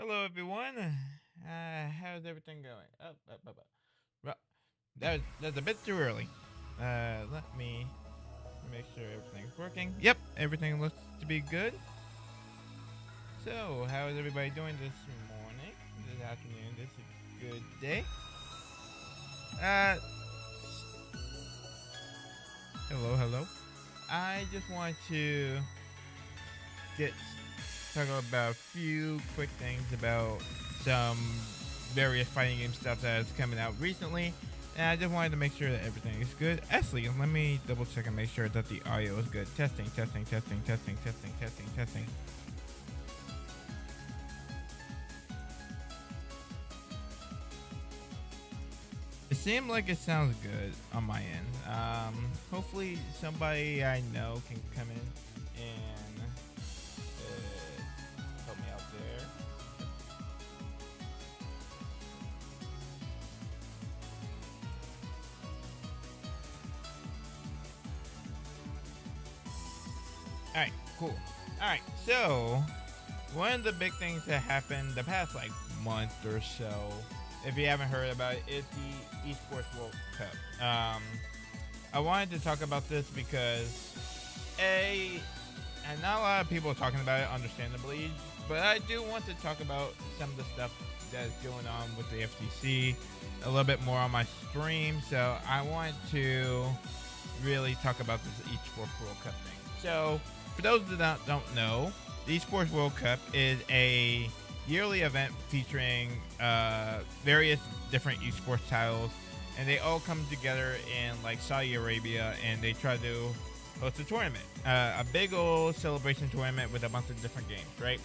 Hello, everyone. How's everything going? Up. Well, that's a bit too early. Let me make sure everything's working. Yep, everything looks to be good. So, how is everybody doing this morning, this afternoon, this good day? Uh, hello. I just want to get talk about a few quick things about some various fighting game stuff that is coming out recently. And I just wanted to make sure that everything is good. Actually, let me double check and make sure that the audio is good. Testing. It seemed like it sounds good on my end. Hopefully somebody I know can come in and help me out there. Alright, cool. Alright, so one of the big things that happened the past month or so, if you haven't heard about it, is the Esports World Cup. I wanted to talk about this because and not a lot of people are talking about it, understandably, but I do want to talk about some of the stuff that is going on with the FTC a little bit more on my stream. So I want to really talk about this Esports World Cup thing. So for those that don't know, the Esports World Cup is a yearly event featuring various different esports titles, and they all come together in Saudi Arabia, and they try to host a tournament, a big old celebration tournament with a bunch of different games, right?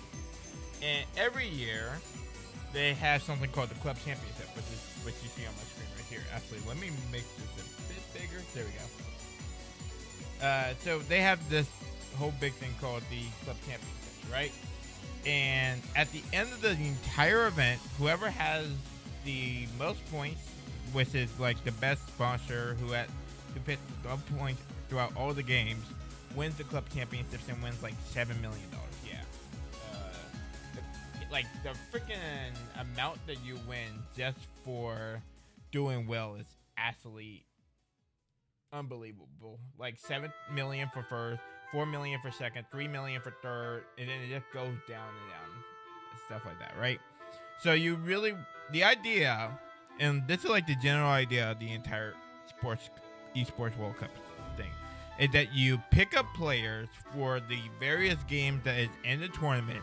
And every year they have something called the Club Championship, which is what you see on my screen right here. Actually, let me make this a bit bigger. There we go. So they have this whole big thing called the Club Championship, right? And at the end of the entire event, whoever has the most points, which is the best sponsor who picks the most points throughout all the games, wins the club championships and wins $7 million. Yeah, the freaking amount that you win just for doing well is absolutely unbelievable. 7 million for first, 4 million for second, 3 million for third, and then it just goes down and down, and stuff like that, right? So the idea, and this is the general idea of the entire esports World Cup thing, is that you pick up players for the various games that is in the tournament.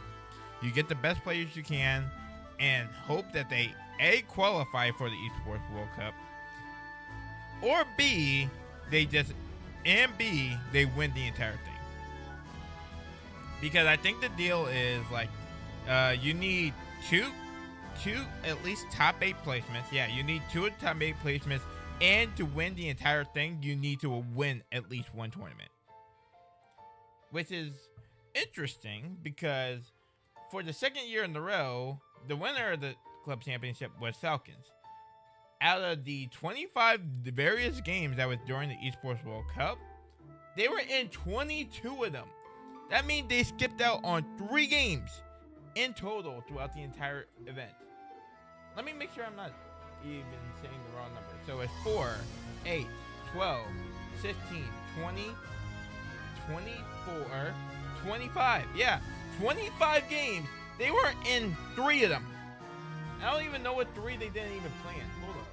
You get the best players you can, and hope that they qualify for the esports World Cup, or B, they win the entire thing. Because I think the deal is you need two at least top 8 placements. Yeah, you need 2 top 8 placements, and to win the entire thing, you need to win at least one tournament. Which is interesting because for the second year in a row, the winner of the club championship was Falcons. Out of the 25 various games that was during the Esports World Cup, they were in 22 of them. That means they skipped out on 3 games in total throughout the entire event. Let me make sure I'm not even saying the wrong number. So it's 4, 8, 12, 15, 20, 24, 25. Yeah, 25 games. They were in 3 of them. I don't even know what 3 they didn't even play in. Hold up.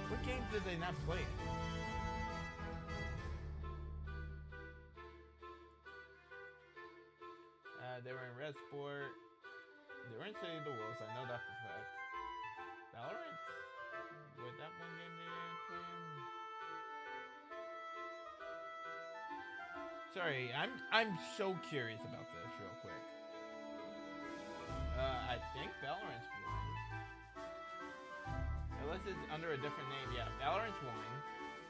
What games did they not play in? They were in Red Sport. They were in City of the Wolves. I know that for a fact. Valorant? Was that one game they didn't play in? Sorry, I'm so curious about this real quick. I think Valorant's won. Unless it's under a different name. Yeah, Valorant's won.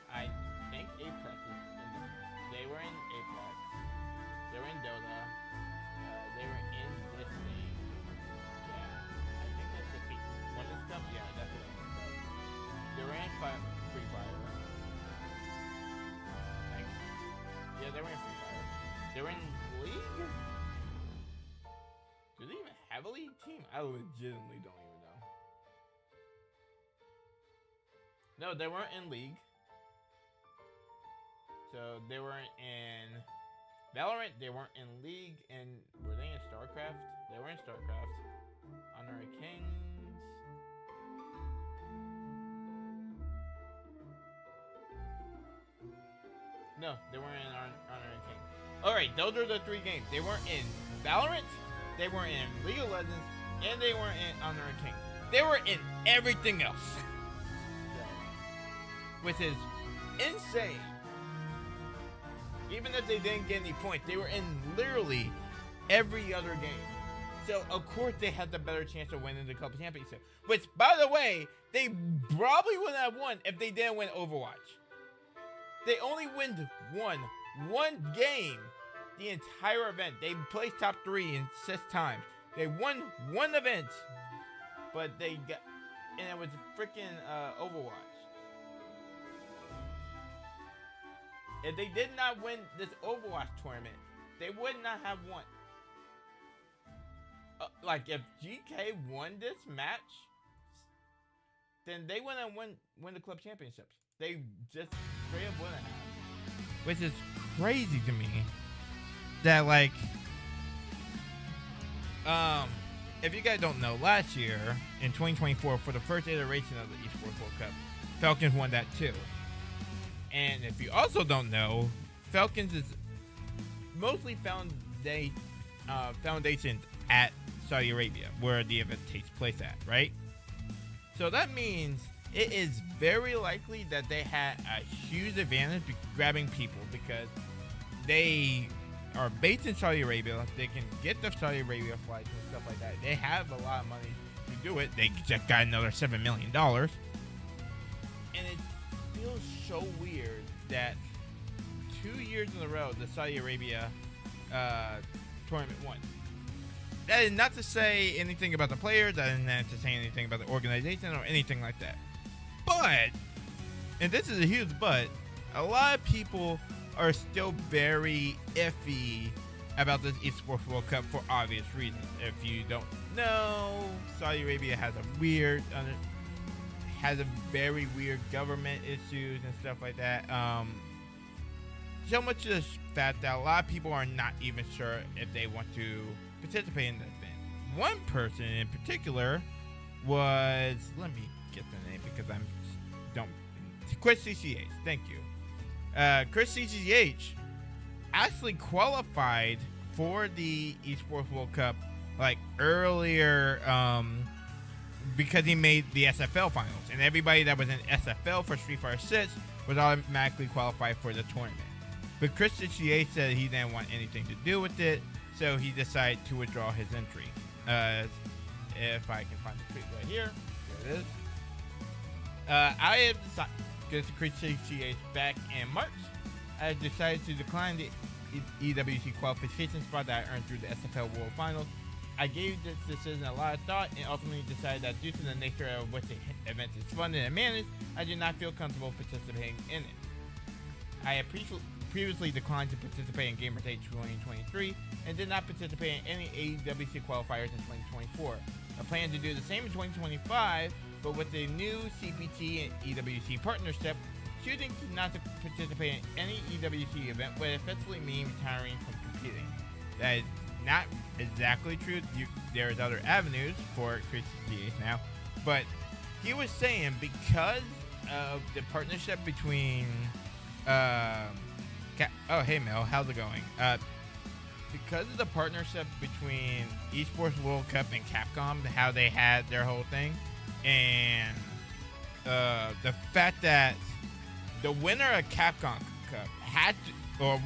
I think Apex is they were in Apex. They were in Dota. They were in this thing. Yeah, I think that's the one of the stuff. Yeah, that's what it was. They were in Free Fire. Yeah, they were in Free Fire. They were in League. Do they even have a league team? I legitimately don't even know. No, they weren't in league. So they weren't in Valorant. They weren't in league. And were they in StarCraft? They were in StarCraft. Honor of Kings. No, they weren't in Honor of Kings. Alright, those are the 3 games. They weren't in Valorant, they weren't in League of Legends, and they weren't in Honor of Kings. They were in everything else. Which is insane. Even if they didn't get any points, they were in literally every other game. So, of course, they had the better chance of winning the Club Championship. Which, by the way, they probably wouldn't have won if they didn't win Overwatch. They only won one game the entire event. They placed top 3 in 6 times. They won one event, but they got, and it was freaking Overwatch. If they did not win this Overwatch tournament, they would not have won. Like, if GK won this match, then they wouldn't win the club championships. They just straight up wouldn't have. Which is crazy to me. That, like, if you guys don't know, last year, in 2024, for the first iteration of the Esports World Cup, Falcons won that too. And if you also don't know, Falcons is mostly foundations at Saudi Arabia, where the event takes place at, right? So that means it is very likely that they had a huge advantage grabbing people because they are based in Saudi Arabia. They can get the Saudi Arabia flights and stuff like that. They have a lot of money to do it. They just got another $7 million. And it feels so weird that 2 years in a row, the Saudi Arabia tournament won. That is not to say anything about the players. That is not to say anything about the organization or anything like that. But, and this is a huge but, a lot of people are still very iffy about this Esports World Cup for obvious reasons. If you don't know, Saudi Arabia has a very weird government issues and stuff like that. So much to the fact that a lot of people are not even sure if they want to participate in the event. One person in particular was, let me get the name because Chris CCH, thank you. Chris CCH actually qualified for the Esports World Cup like earlier because he made the SFL finals, and everybody that was in SFL for Street Fighter 6 was automatically qualified for the tournament. But Chris CCH said he didn't want anything to do with it, so he decided to withdraw his entry. If I can find the tweet right here, there it is. I have decided, because Chris CCH back in March, I decided to decline the EWC qualification spot that I earned through the SFL World Finals. I gave this decision a lot of thought and ultimately decided that due to the nature of what the event is funded and managed, I did not feel comfortable participating in it. I had previously declined to participate in GamerState 2023 and did not participate in any AWC qualifiers in 2024. I plan to do the same in 2025, but with the new CPT and EWC partnership, choosing not to participate in any EWC event would effectively mean retiring from competing. That is not exactly true. There's other avenues for Chris CCH now, but he was saying because of the partnership between oh hey Mel, how's it going? Because of the partnership between Esports World Cup and Capcom, how they had their whole thing, and the fact that the winner of Capcom Cup had to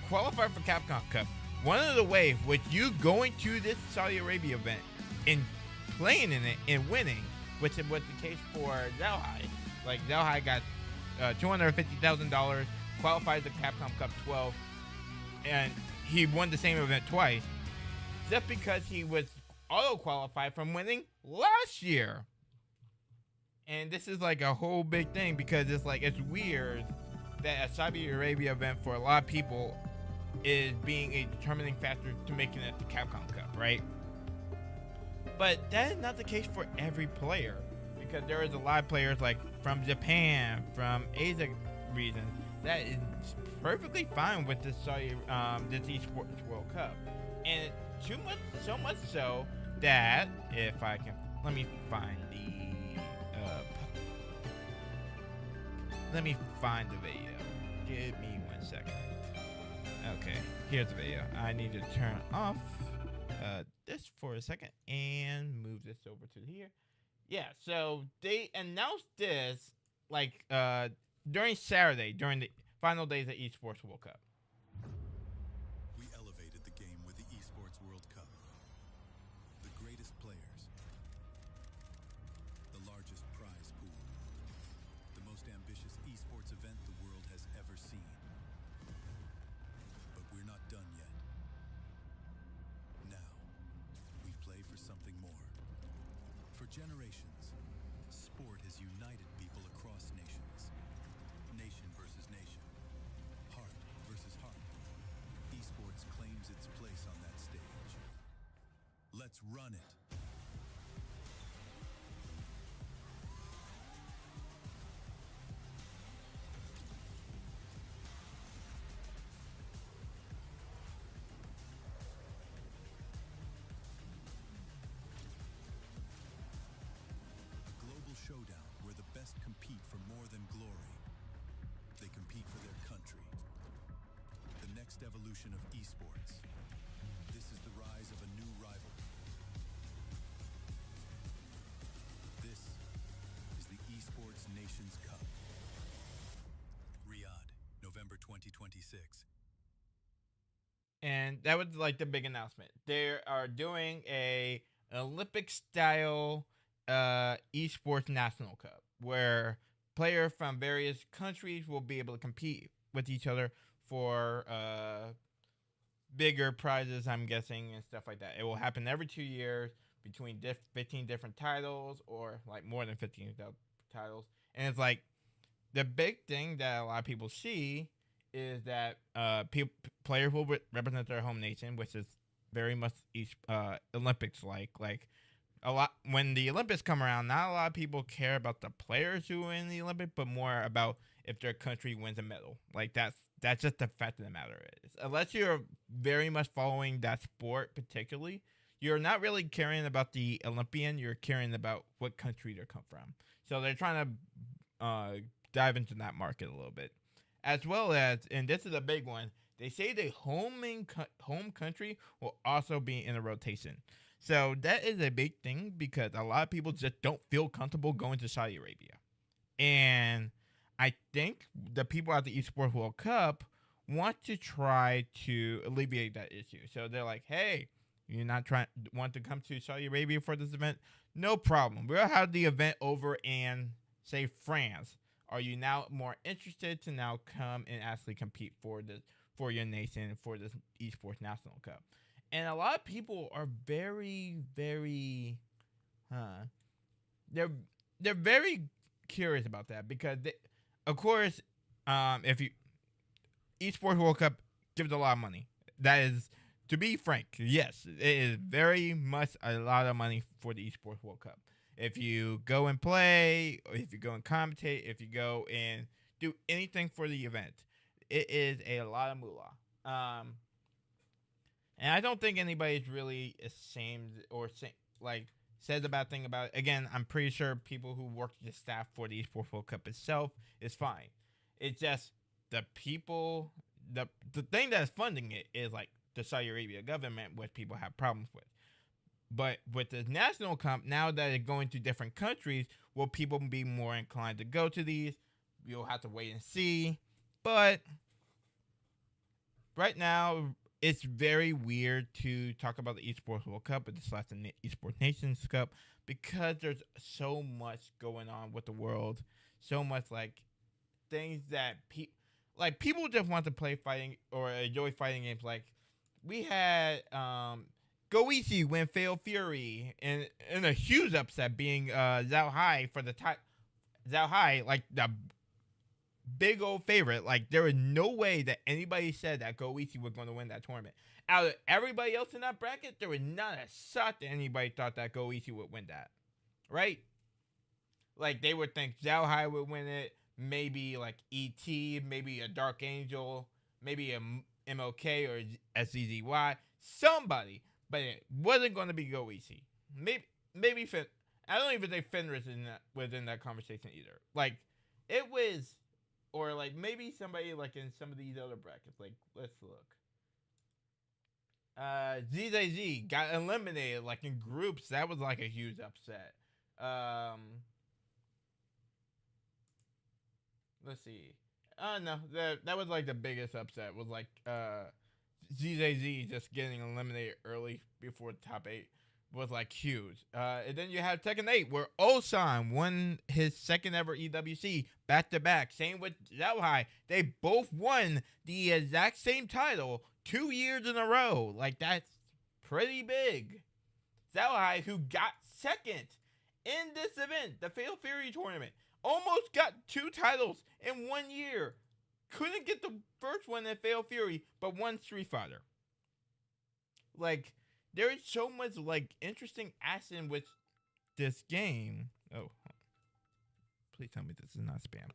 qualify for Capcom Cup, one of the ways was you going to this Saudi Arabia event and playing in it and winning, which was the case for Zalhai. Like Zalhai got $250,000, qualified the Capcom Cup 12, and he won the same event twice, just because he was auto-qualified from winning last year. And this is like a whole big thing because it's like, it's weird that a Saudi Arabia event for a lot of people is being a determining factor to making it the Capcom Cup, right? But that is not the case for every player, because there is a lot of players like from Japan, from Asia regions, that is perfectly fine with this esports World Cup, and too much, so much so that if I can, let me find the video. Give me 1 second. Okay, here's the video. I need to turn off this for a second and move this over to here. Yeah, so they announced this like during Saturday, during the final days of Esports World Cup. We elevated the game with the Esports World Cup. The greatest players, the largest prize pool, the most ambitious esports event the world has ever seen. But we're not done yet. Now, we play for something more. For generations, sport has united people across nations. Nation versus nation. Heart versus heart. Esports claims its place on that stage. Let's run it. Global showdown where the best compete for more than glory. They compete for their country. The next evolution of esports. This is the rise of a new rival. This is the Esports Nations Cup. Riyadh, November 2026. And that was like the big announcement. They are doing a Olympic style esports national cup where players from various countries will be able to compete with each other for bigger prizes, I'm guessing, and stuff like that. It will happen every 2 years between 15 different titles, or like more than 15 titles. And it's like the big thing that a lot of people see is that players will represent their home nation, which is very much Olympics like a lot. When the Olympics come around, not a lot of people care about the players who are in the Olympics, but more about if their country wins a medal. Like that's just the fact of the matter is, unless you're very much following that sport particularly, you're not really caring about the Olympian. You're caring about what country they come from. So they're trying to dive into that market a little bit, as well as, and this is a big one, they say the home country will also be in a rotation. So that is a big thing because a lot of people just don't feel comfortable going to Saudi Arabia. And I think the people at the Esports World Cup want to try to alleviate that issue. So they're like, hey, you're not want to come to Saudi Arabia for this event? No problem. We'll have the event over in, say, France. Are you now more interested to now come and actually compete for your nation for this Esports National Cup? And a lot of people are very, very, they're very curious about that because, of course, if you Esports World Cup gives a lot of money. That is, to be frank, yes, it is very much a lot of money for the Esports World Cup. If you go and play, or if you go and commentate, if you go and do anything for the event, it is a lot of moolah. And I don't think anybody's really ashamed or says a bad thing about it. Again, I'm pretty sure people who work the staff for the Esports World Cup itself is fine. It's just the people, the thing that's funding it is like the Saudi Arabia government, which people have problems with. But with the national comp, now that it's going to different countries, will people be more inclined to go to these? You'll have to wait and see. But right now, it's very weird to talk about the Esports World Cup, but this last Esports Nations Cup, because there's so much going on with the world, so much like things that people just want to play fighting or enjoy fighting games. Like we had GoEasy win Fatal Fury in a huge upset, being Zhao Hai for the Zhao Hai, like the big old favorite. Like there was no way that anybody said that GoEasy was going to win that tournament. out of everybody else in that bracket, there was not a shot that anybody thought that Goichi would win that, right? Like they would think Zalhai would win it, maybe like ET, maybe a Dark Angel, maybe a MLK or a ZZY, somebody, but it wasn't going to be Goichi. Maybe Finn. I don't even think Fenris was in that conversation either. Like it was, or like maybe somebody like in some of these other brackets. Like let's look. ZZZ got eliminated like in groups. That was like a huge upset. Let's see. No, that was like the biggest upset was like ZZZ just getting eliminated early before the top 8 was like huge. And then you have Tekken 8 where Osan won his second ever EWC back to back. Same with Zalhai. They both won the exact same title 2 years in a row. Like that's pretty big. Zalhai, who got second in this event, the Fatal Fury tournament, almost got 2 titles in 1 year. Couldn't get the first one in Fatal Fury, but won Street Fighter. Like, there is so much, like, interesting action with this game. Oh, please tell me this is not spam.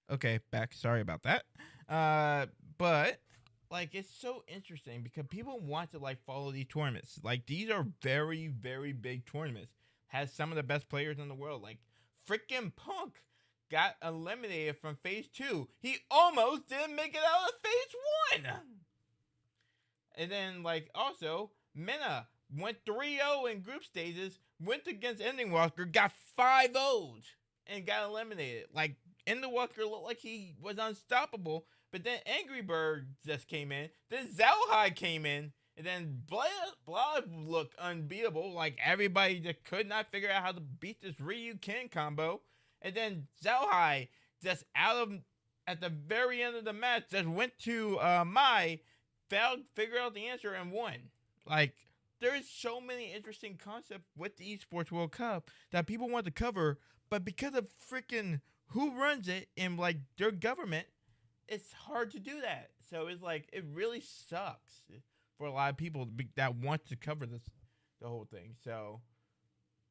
Okay, back. Sorry about that. But like it's so interesting because people want to like follow these tournaments. Like these are very, very big tournaments. Has some of the best players in the world. Like freaking Punk got eliminated from phase 2. He almost didn't make it out of phase 1. And then like also Mena went 3-0 in group stages, went against Ending Walker, got 5-0'd and got eliminated. Like Ending Walker looked like he was unstoppable, but then Angry Bird just came in, then Zalhai came in, and then Blood looked unbeatable. Like everybody just could not figure out how to beat this Ryu Ken combo. And then Zalhai just at the very end of the match just went to Mai, figured out the answer and won. Like there's so many interesting concepts with the Esports World Cup that people want to cover, but because of freaking who runs it and like their government, it's hard to do that. So it's like it really sucks for a lot of people that want to cover the whole thing. So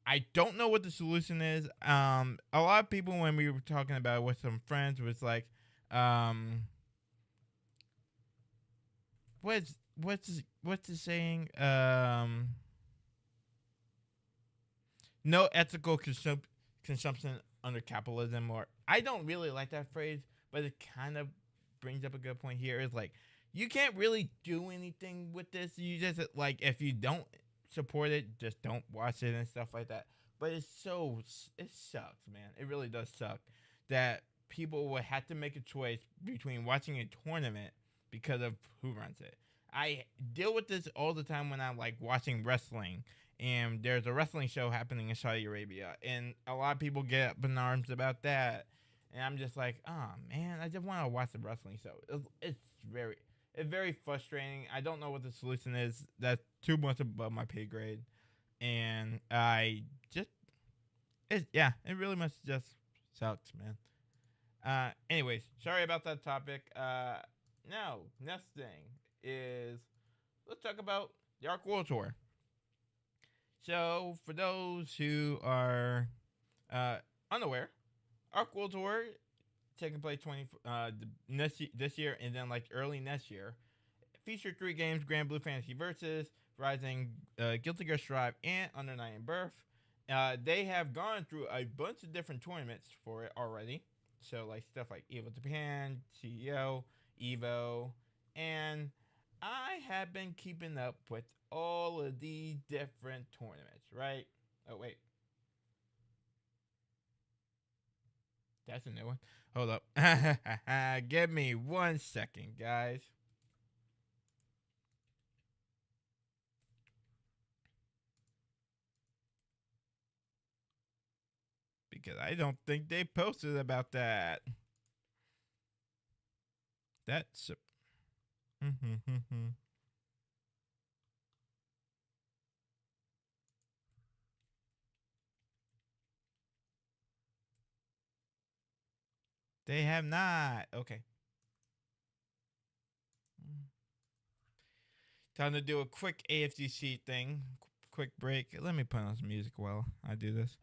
I don't know what the solution is. A lot of people when we were talking about it with some friends was like, what's the saying? No ethical consumption under capitalism, or I don't really like that phrase, but it kind of brings up a good point here. It's like you can't really do anything with this. You just like if you don't support it, just don't watch it and stuff like that. But it sucks, man. It really does suck that people would have to make a choice between watching a tournament because of who runs it. I deal with this all the time when I'm like watching wrestling and there's a wrestling show happening in Saudi Arabia and a lot of people get up in arms about that. And I'm just like, oh man, I just want to watch the wrestling show. It's very frustrating. I don't know what the solution is. That's too much above my pay grade. And it really much just sucks, man. Anyways, sorry about that topic. Now, next thing is let's talk about the Arc World Tour. So, for those who are unaware, Arc World Tour taking place this year and then like early next year. Featured 3 games: Grand Blue Fantasy Versus, Rising, Guilty Gear Strive, and Under Night in Birth. They have gone through a bunch of different tournaments for it already. So like stuff like Evo Japan, CEO, Evo, and I have been keeping up with all of these different tournaments, right? Oh, wait. That's a new one. Hold up. Give me 1 second, guys. Because I don't think they posted about that. That's. They have not. Okay. Time to do a quick AFGC thing. Quick break. Let me put on some music while I do this.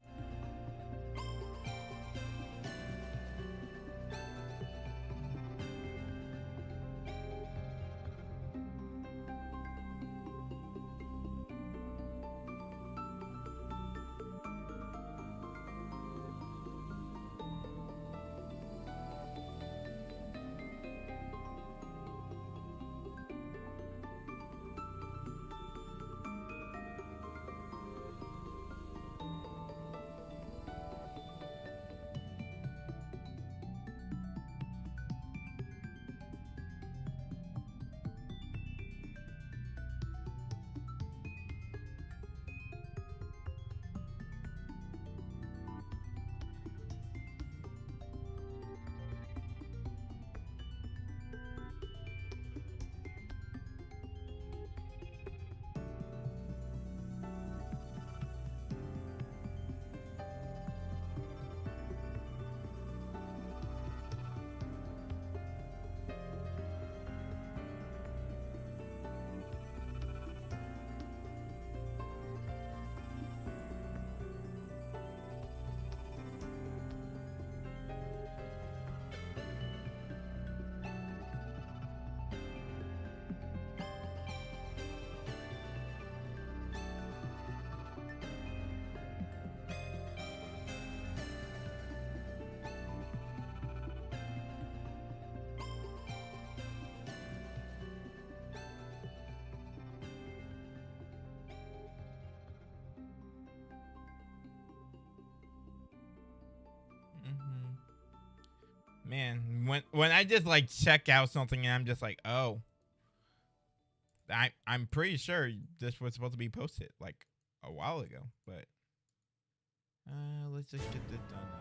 Man, when I just like check out something and I'm just like, oh, I'm pretty sure this was supposed to be posted like a while ago, but let's just get this done now.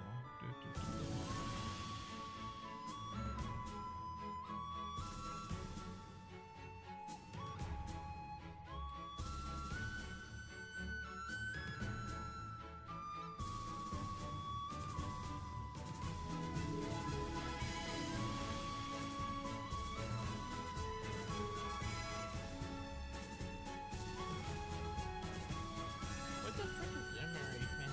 What the frick is Emery, man?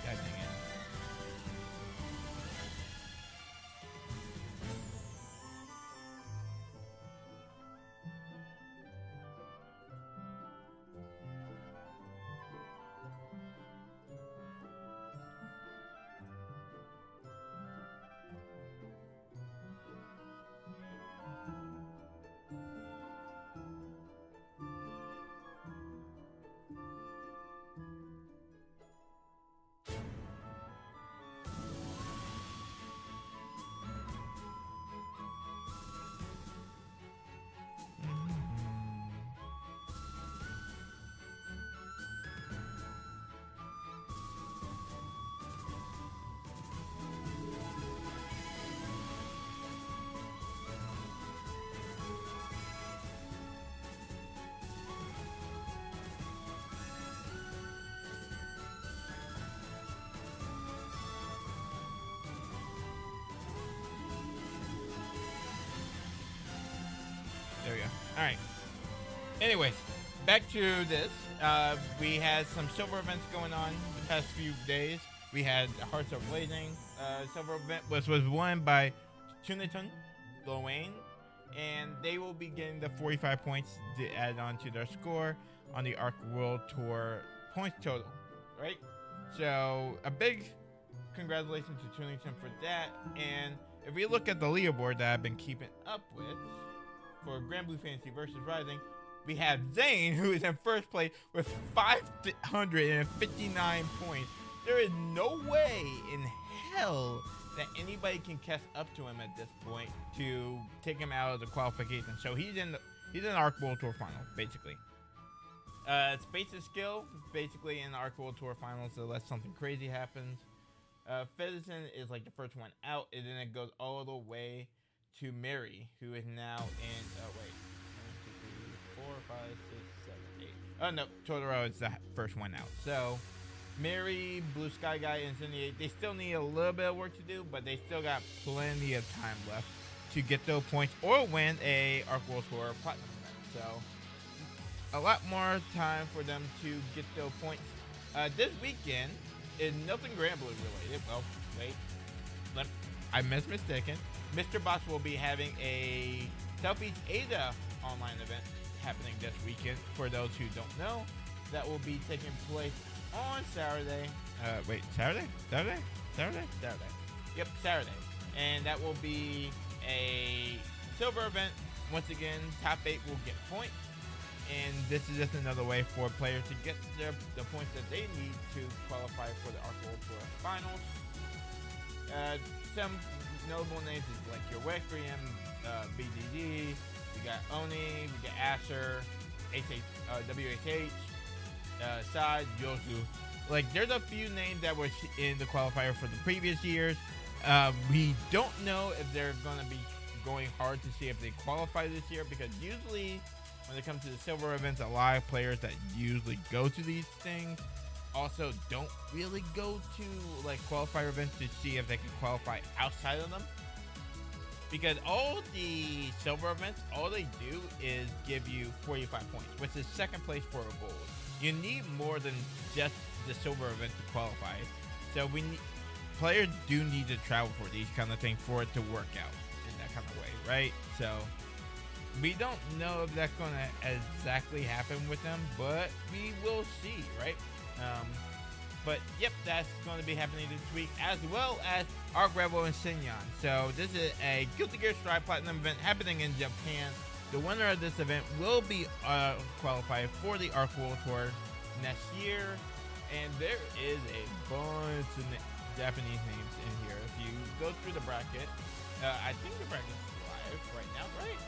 God dang it. There we go. All right. Anyways, back to this. We had some silver events going on the past few days. We had Hearts of Blazing silver event, which was won by Tuniton Lowain, and they will be getting the 45 points to add on to their score on the Arc World Tour points total. right? So a big congratulations to Tunington for that. And if we look at the leaderboard that I've been keeping up with for Grand Blue Fantasy versus Rising, we have Zane, who is in first place with 559 points. There is no way in hell that anybody can catch up to him at this point to take him out of the qualification. So he's in Arc World Tour final, basically. Space is skill, basically in the Arc World Tour finals, unless something crazy happens. Feddersen is like the first one out, and then it goes all the way to Mary, who is now in, 1, 2, 3, 4, 5, 6, 7, 8. Oh no, Totoro is the first one out. So Mary, Blue Sky Guy, and Incendiate, they still need a little bit of work to do, but they still got plenty of time left to get those points or win a Arc World Tour Platinum event. So a lot more time for them to get those points. This weekend is nothing Grand Blue related. Well, wait, I mistaken. Mr. Boss will be having a Southeast Asia online event happening this weekend. For those who don't know, that will be taking place on Saturday. Saturday? Yep, Saturday. And that will be a silver event. Once again, top 8 will get points. And this is just another way for players to get the points that they need to qualify for the Arc World Tour finals. Some notable names is like your Westrium, BDD, we got Oni, we got Asher, WHH, Side, Yosu. Like, there's a few names that were in the qualifier for the previous years. We don't know if they're going to be going hard to see if they qualify this year, because usually when it comes to the silver events, a lot of players that usually go to these things also don't really go to like qualifier events to see if they can qualify outside of them. Because all the silver events, all they do is give you 45 points, which is second place for a gold. You need more than just the silver event to qualify. So players do need to travel for these kind of things for it to work out in that kind of way, right? So we don't know if that's going to exactly happen with them, but we will see, right? But yep, that's going to be happening this week, as well as Arc Rebel and Sinyon. So this is a Guilty Gear Strive Platinum event happening in Japan. The winner of this event will be qualified for the Arc World Tour next year. And there is a bunch of Japanese names in here. If you go through the bracket, I think the bracket's live right now, right?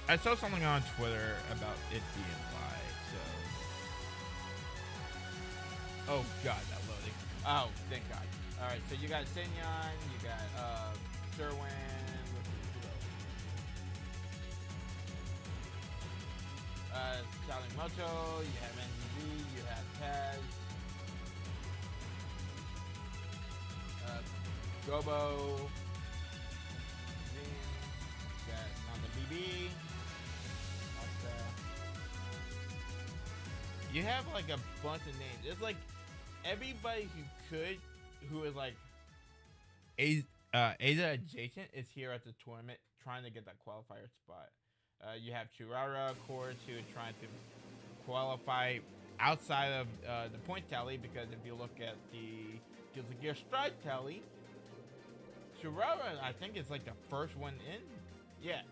I saw something on Twitter about it being live, so. Oh god, that loading. Oh, thank god. Alright, so you got Senyon, you got Sherwin, Salimoto, you have NGV, you have Taz, Gobo, you got on the BB. You have like a bunch of names. It's like everybody who is like Asia adjacent is here at the tournament trying to get that qualifier spot. You have Churara, of course, who is trying to qualify outside of the point tally, because if you look at the Guilty Gear Strive tally, Churara, I think, is like the first one in. Yeah.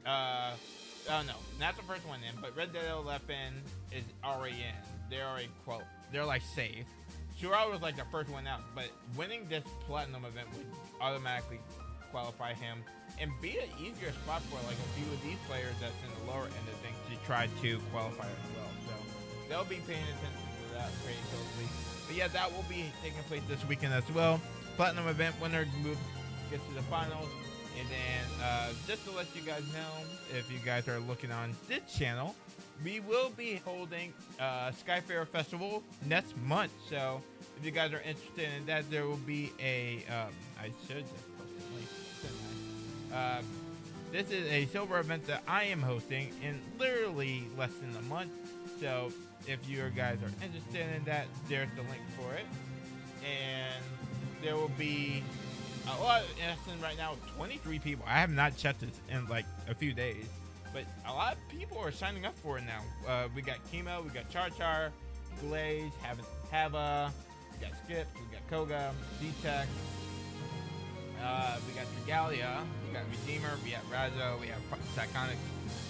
Oh no, not the first one in, but Red Dead 11 is already in. They're like safe. Churara was like the first one out, but winning this platinum event would automatically qualify him and be an easier spot for like a few of these players that's in the lower end of things to try to qualify as well. So they'll be paying attention to that pretty closely. But yeah, that will be taking place this weekend as well. Platinum event winner gets to the finals. And then just to let you guys know, if you guys are looking on this channel, we will be holding Skyfair Festival next month. So if you guys are interested in that, there will be a I should just post it link. This is a silver event that I am hosting in literally less than a month. So if you guys are interested in that, there's the link for it. And there will be a lot, right now, 23 people. I have not checked this in like a few days, but a lot of people are signing up for it now. We got Chemo, we got Char Char, Glaze, Hava, we got Skip, we got Koga, D-Tech, we got Regalia, we got Redeemer, we have Razzo, we have Psychonic.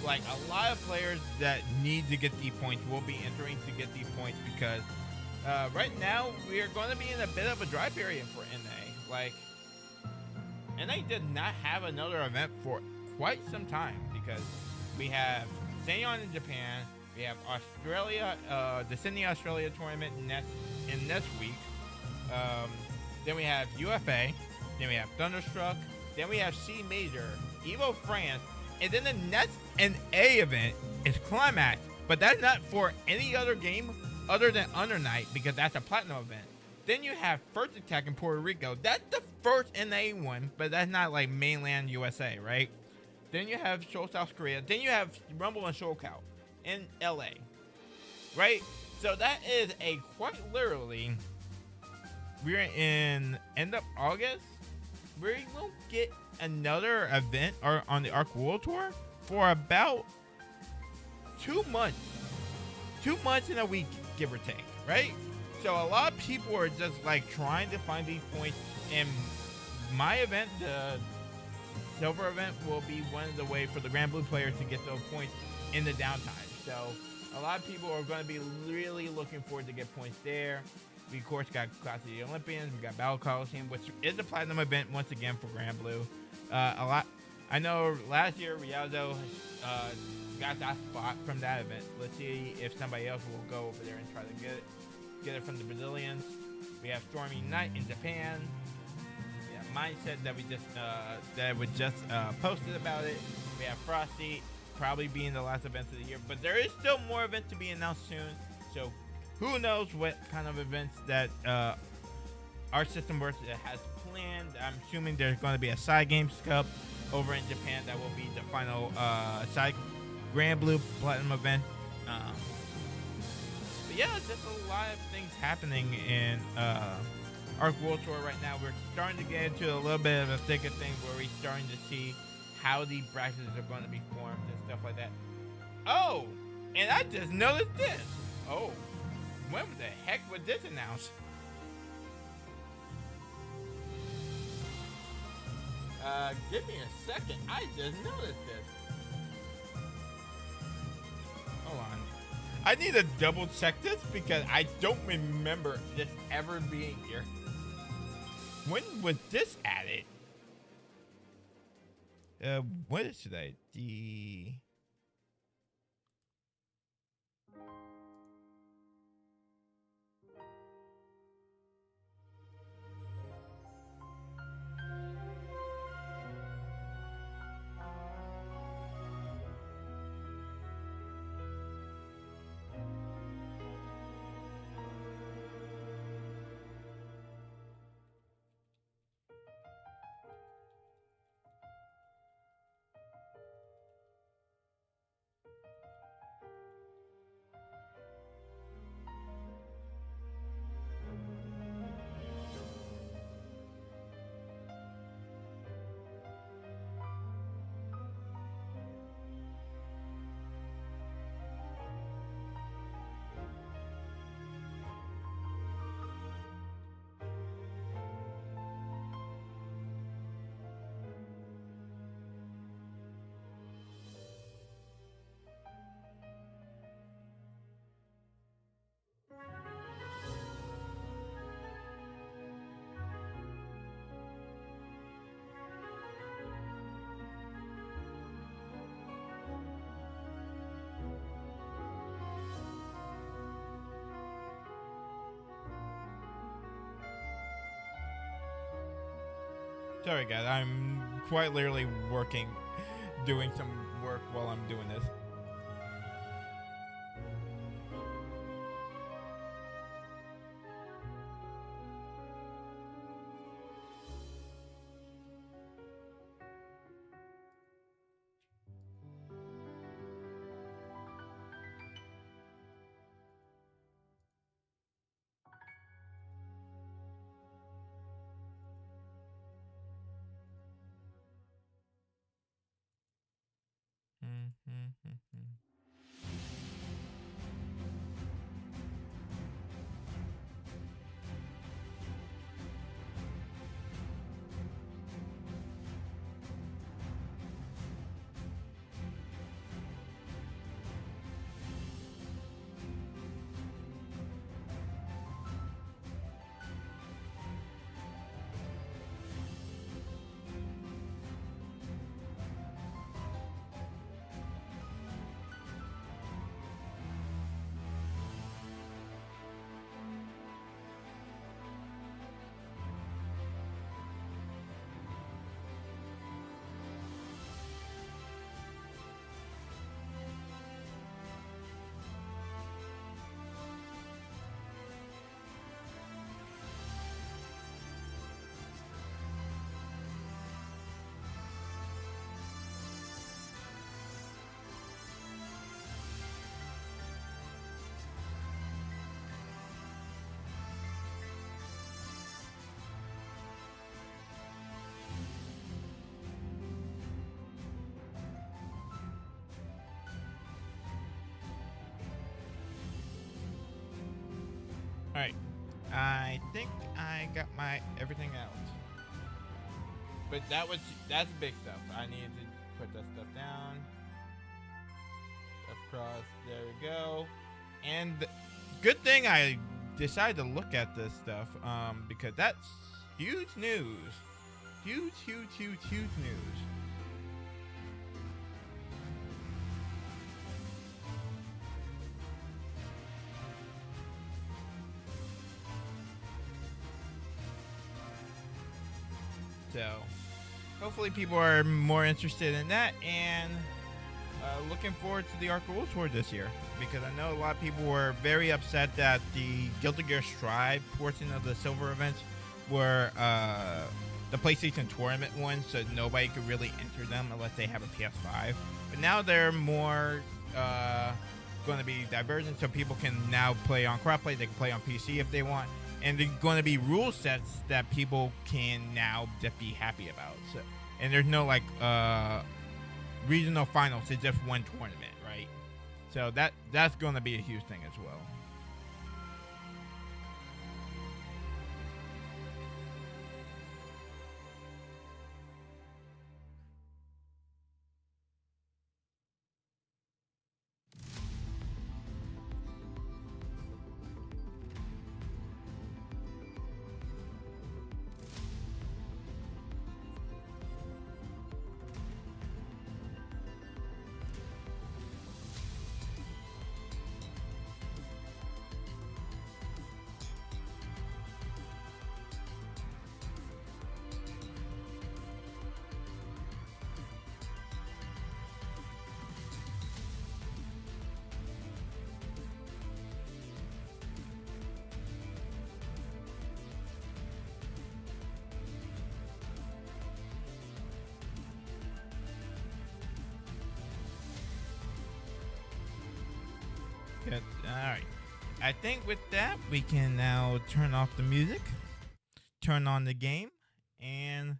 Like, a lot of players that need to get the points will be entering to get these points because right now we are going to be in a bit of a dry period for NA. Like, NA did not have another event for quite some time because we have Seion in Japan, we have Australia, the Sydney Australia tournament next week. Then we have UFA. Then we have Thunderstruck. Then we have C Major, Evo France, and then the next NA event is Climax. But that's not for any other game other than Under Night because that's a platinum event. Then you have First Attack in Puerto Rico. That's the first NA one, but that's not like mainland USA, right? Then you have Seoul, South Korea. Then you have Rumble and SoulCal in LA, right? So that is a quite literally, we're in end of August. We will get another event or on the Arc World Tour for about 2 months. 2 months and a week, give or take, right? So a lot of people are just like trying to find these points. And my event, the silver event, will be one of the way for the Grand Blue players to get those points in the downtime. So a lot of people are going to be really looking forward to get points there. We, of course, got Class of the Olympians. We got Battle Coliseum, which is a platinum event once again for Grand Blue. I know last year Rialdo got that spot from that event. Let's see if somebody else will go over there and try to get it from the Brazilians. We have Stormy Knight in Japan. We have Mindset that we just posted about it. We have Frosty probably being the last event of the year, but there is still more events to be announced soon. So who knows what kind of events that our system works has planned. I'm assuming there's going to be a Side Games Cup over in Japan that will be the final Side Grand Blue Platinum event. But yeah, just a lot of things happening in Arc World Tour right now. We're starting to get into a little bit of a thick of things where we're starting to see how the brackets are going to be formed and stuff like that. Oh, and I just noticed this. Oh. When the heck was this announced? Give me a second. I just noticed this. Hold on. I need to double check this because I don't remember this ever being here. When was this added? What is today? Sorry, guys. I'm quite literally doing some work while I'm doing this. All right. I think I got my everything out. But that's big stuff. I needed to put that stuff down. Across. There we go. And good thing I decided to look at this stuff because that's huge news. Huge news. So, hopefully people are more interested in that and looking forward to the Arc Rule Tour this year because I know a lot of people were very upset that the Guilty Gear Strive portion of the Silver events were the PlayStation Tournament ones, so nobody could really enter them unless they have a PS5. But now they're more going to be divergent, so people can now play on crossplay. They can play on PC if they want. And they're going to be rule sets that people can now just be happy about. So, and there's no like regional finals. It's just one tournament, right? So that's going to be a huge thing as well. Good. All right. I think with that, we can now turn off the music, turn on the game, and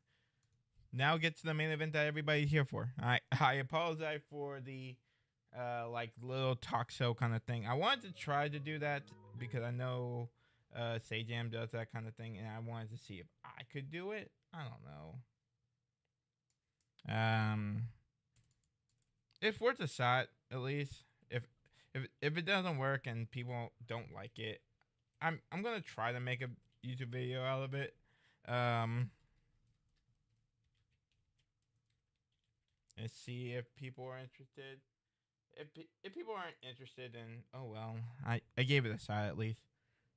now get to the main event that everybody's here for. I apologize for the like little talk show kind of thing. I wanted to try to do that because I know Sajam does that kind of thing, and I wanted to see if I could do it. I don't know. It's worth a shot at least. If it doesn't work and people don't like it, I'm gonna try to make a YouTube video out of it. And see if people are interested. If people aren't interested, then oh well. I gave it a shot at least.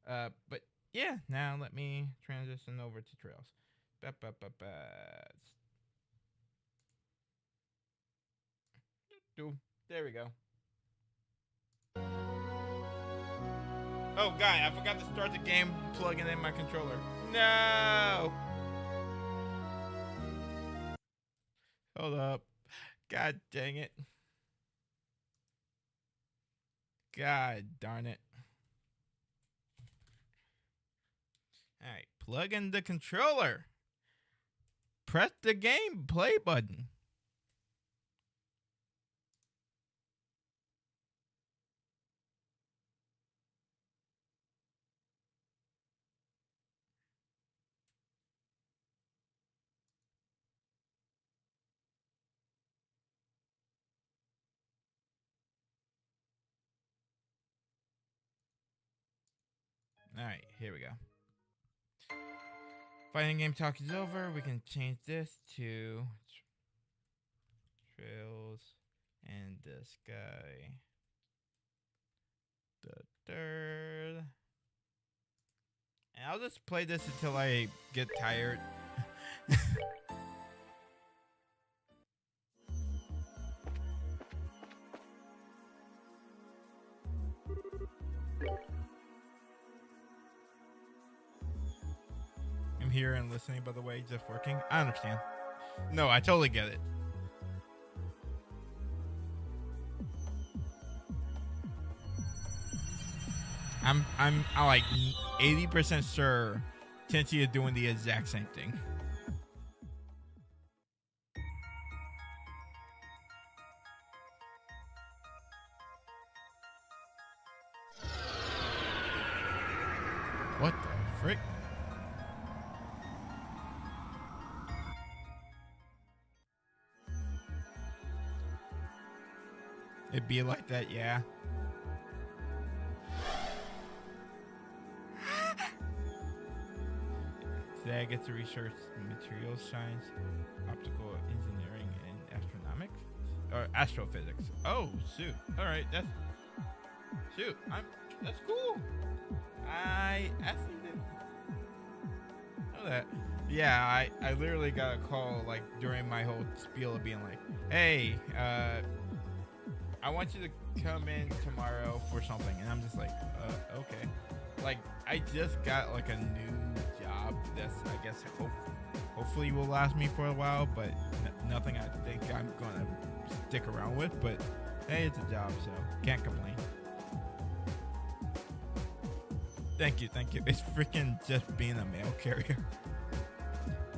But yeah, now let me transition over to Trails. There we go. Oh, guy, I forgot to start the game plugging in my controller. No! Hold up. God dang it. God darn it. Alright, plug in the controller. Press the game play button. Alright, here we go. Fighting game talk is over. We can change this to Trails and this guy. The third. And I'll just play this until I get tired. I'm here and listening, by the way, just working. I understand. No, I totally get it. I'm like 80% sure Tenchi is doing the exact same thing. What the frick? It'd be like that, yeah. Today I get to research materials science, optical engineering, and astronomics or astrophysics. Oh shoot! All right, that's cool. I actually didn't know that. Yeah, I literally got a call like during my whole spiel of being like, hey, I want you to come in tomorrow for something, and I'm just like, okay. Like I just got like a new job that's I guess hopefully will last me for a while, but nothing I think I'm gonna stick around with. But hey, it's a job, so can't complain. Thank you. It's freaking just being a mail carrier.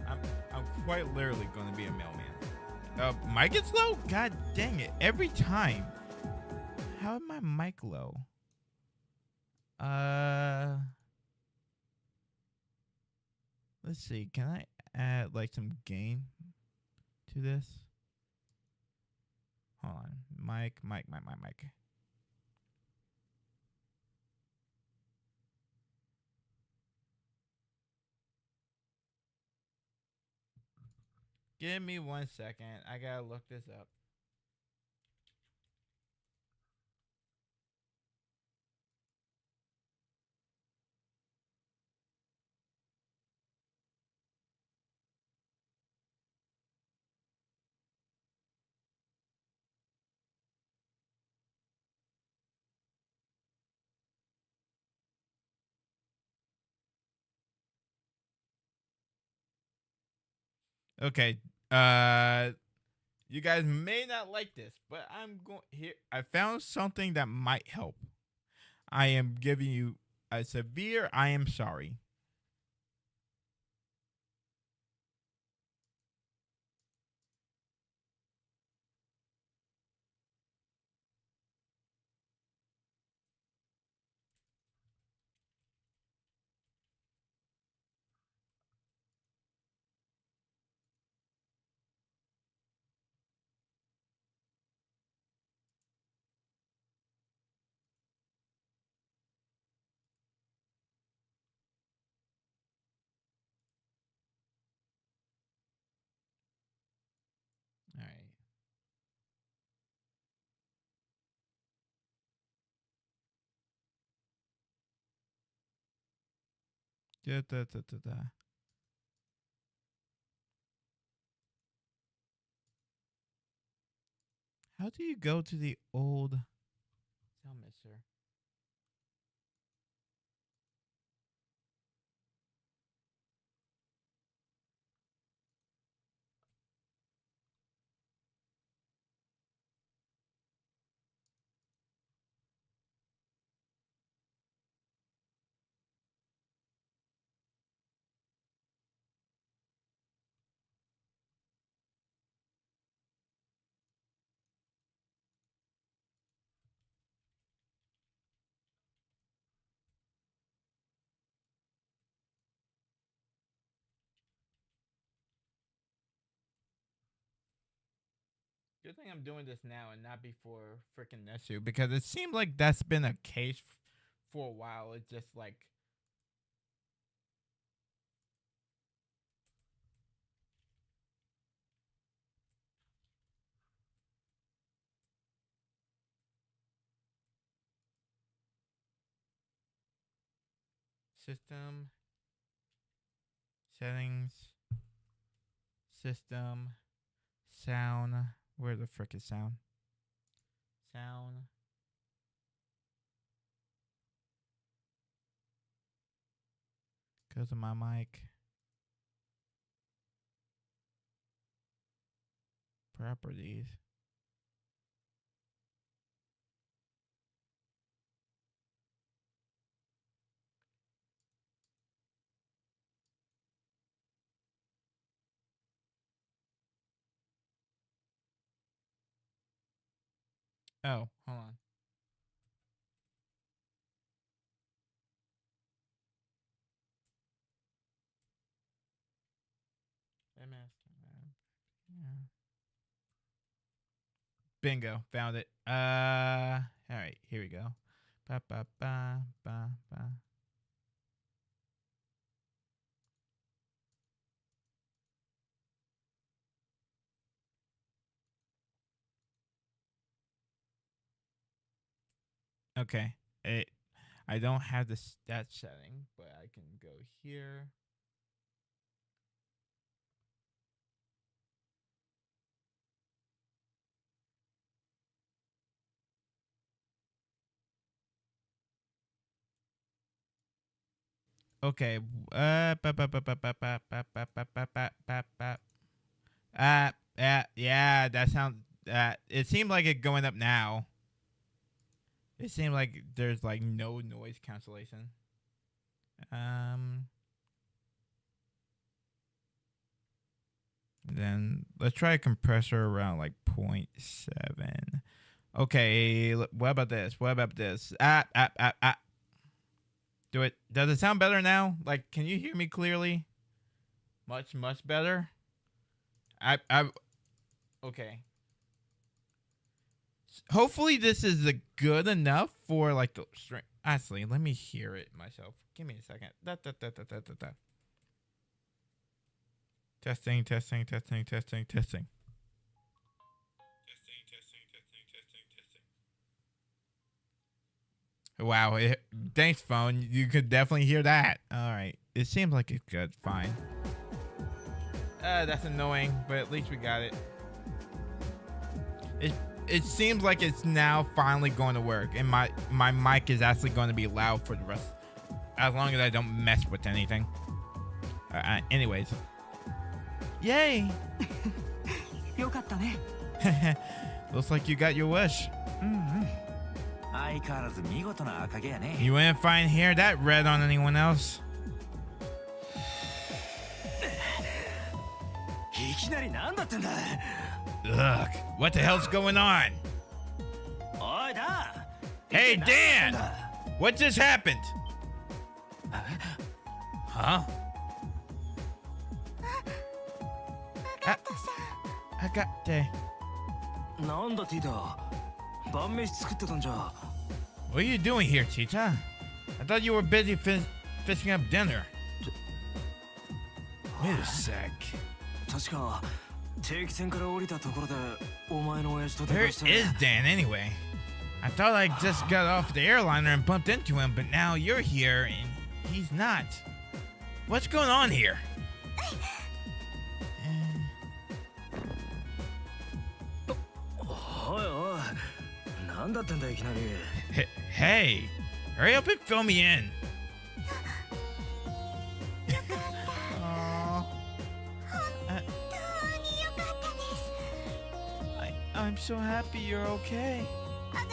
I'm quite literally gonna be a mailman. Mic gets low? God dang it! Every time. How is my mic low? Let's see. Can I add like some gain to this? Hold on. Mic. Give me 1 second. I gotta look this up. Okay. You guys may not like this, but I'm going here. I found something that might help. I am giving you a severe I am sorry. All right. Da, da, da, da, da. How do you go to the old sound mixer? Good thing I'm doing this now and not before freaking Nesu because it seemed like that's been a case for a while. It's just like system settings, system sound. Where the frick is sound? Sound. Go to my mic. Properties. Oh, hold on. Bingo. Found it. All right. Here we go. Ba, ba, ba, ba, ba. Okay. I don't have the stat setting, but I can go here. Okay. Yeah, that sounds. It seemed like it going up now. It seemed like there's like no noise cancellation. Then let's try a compressor around like 0.7. Okay, what about this? What about this? Do it. Does it sound better now? Like, can you hear me clearly? Much better. Okay. Hopefully this is good enough for like the string. Actually, let me hear it myself. Give me a second. Testing. Wow. Thanks, phone. You could definitely hear that. All right. It seems like it's good. Fine. That's annoying, but at least we got it. It seems like it's now finally going to work, and my mic is actually going to be loud for the rest, as long as I don't mess with anything. Anyways. Yay! Looks like you got your wish. You wouldn't find hair that red on anyone else. Ugh, what the hell's going on? Hey, Dan! What just happened? Huh? Agate. What are you doing here, Tita? I thought you were busy fishing up dinner. Wait a sec. Where is Dan anyway? I thought I just got off the airliner and bumped into him, but now you're here and he's not. What's going on here? Hey, hurry up and fill me in. I'm so happy you're okay. I'm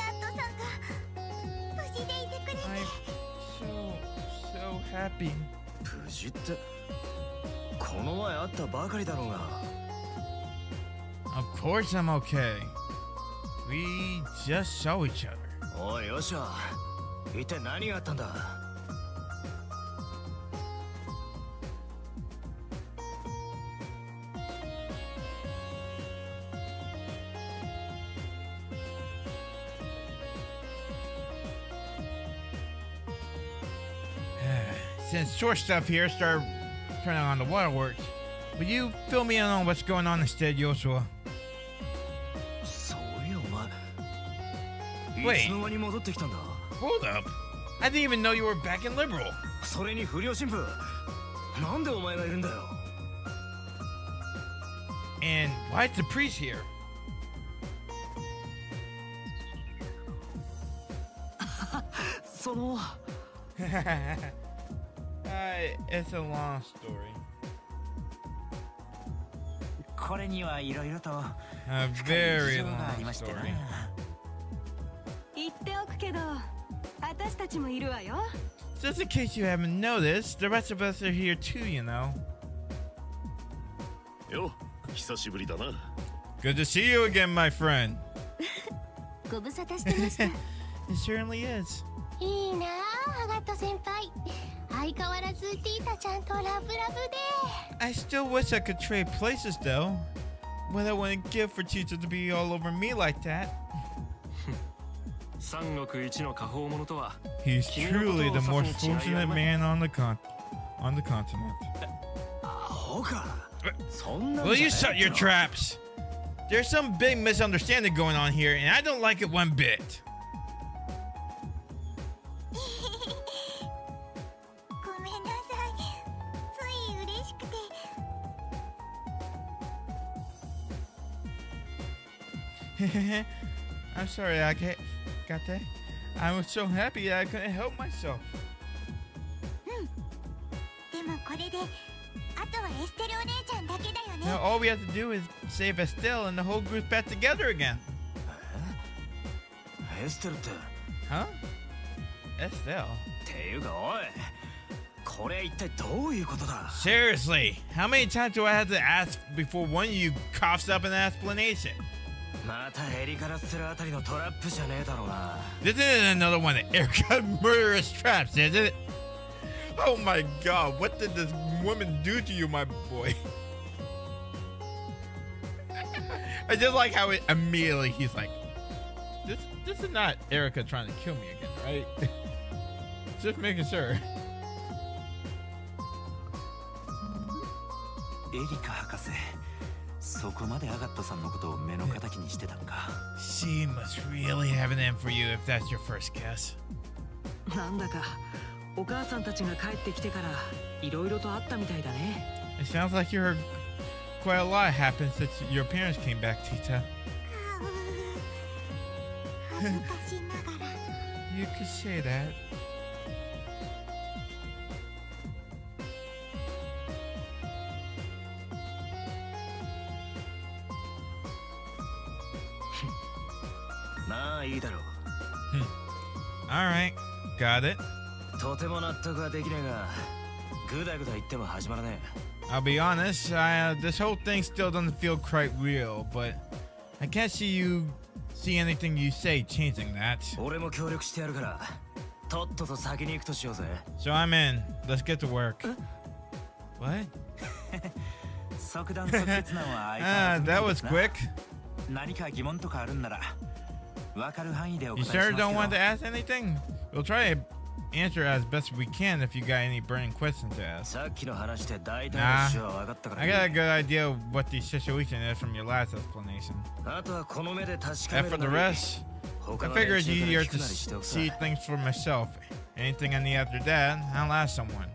so happy. Of course I'm okay. We just saw each other. Since short stuff here started turning on the waterworks, will you fill me in on what's going on instead, Yoshua? Wait, hold up. I didn't even know you were back in Liberal. And why is the priest here? It's a long story. A very long story. Just in case you haven't noticed, the rest of us are here too, you know. Good to see you again, my friend. It certainly is. I still wish I could trade places though. what I wouldn't give for teacher to be all over me like that. He's truly the most fortunate man on the continent. Will you shut your traps? There's some big misunderstanding going on here, and I don't like it one bit. I'm sorry, Ake. I was so happy that I couldn't help myself. Now all we have to do is save Estelle and the whole group's back together again. Huh? Estelle? Seriously, how many times do I have to ask before one of you coughs up an explanation? This isn't another one of Erica's murderous traps, is it? Oh my god, what did this woman do to you, my boy? I just like how it immediately he's like, this is not Erica trying to kill me again, right? Just making sure. She must really have an end for you if that's your first guess. It sounds like you heard quite a lot happened since your parents came back, Tita. You could say that. Alright, got it. I'll be honest, this whole thing still doesn't feel quite real, but I can't see anything you say changing that. So I'm in. Let's get to work. What? That was quick. You sure don't want to ask anything? We'll try to answer as best we can if you got any burning questions to ask. Nah, I got a good idea of what the situation is from your last explanation. And for the rest, I figure it's easier to see things for myself. Anything I need after that, I'll ask someone.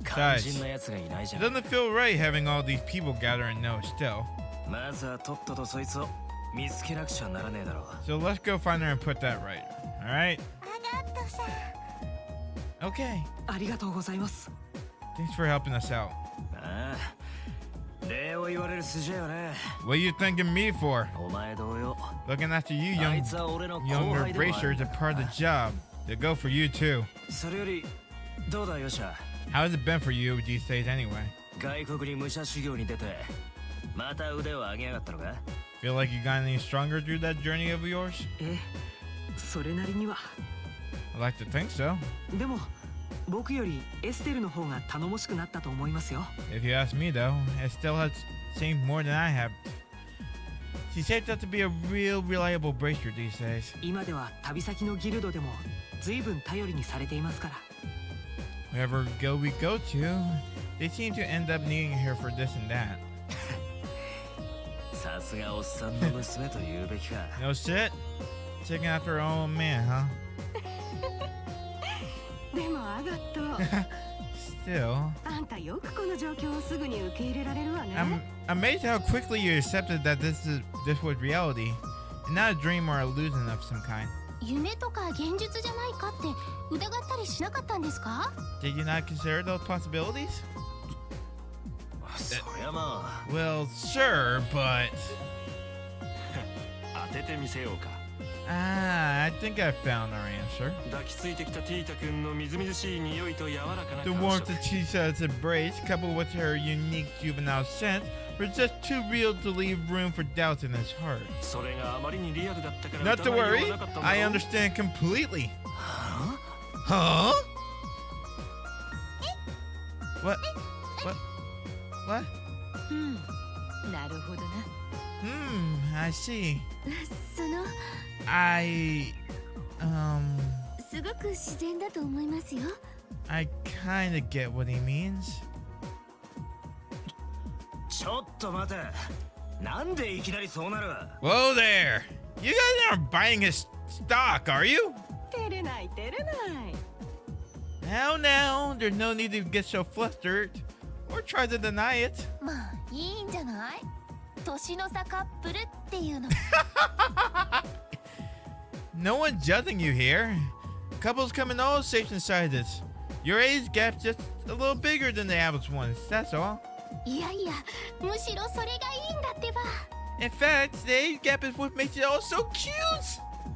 Besides, it doesn't feel right having all these people gather and know still. So let's go find her and put that right. Alright? Okay. Thanks for helping us out. What are you thanking me for? Looking after you younger bracers are part of the job. They'll go for you too. How has it been for you these days anyway? Feel like you got any stronger through that journey of yours? I like to think so. If you ask me though, Estelle has changed more than I have. She shaped up to be a real reliable bracer these days. Wherever we go to, they seem to end up needing her for this and that. No shit? Checking after her own man, huh? Still, I'm amazed how quickly you accepted that this was reality, and not a dream or illusion of some kind. Did you not consider those possibilities? Well, sure, but... I think I found our answer. The warmth that she says embrace, coupled with her unique juvenile sense, were just too real to leave room for doubts in his heart. Not to worry, I understand completely. Huh? What? What? What? なるほどな。I see. その I すごく自然だと思いますよ。I kind of get what he means. ちょっと待て。なんでいきなりそうなる？ Whoa there! You guys aren't buying his stock, are you? 照れない照れない。Now, there's no need to get so flustered or try to deny it. まあいいんじゃない？年の差カップルっていうの。No one's judging you here. Couples come in all shapes and sizes. Your age gap's just a little bigger than the average ones, that's all. いやいや、むしろそれがいいんだってば。In fact, the age gap is what makes it all so cute.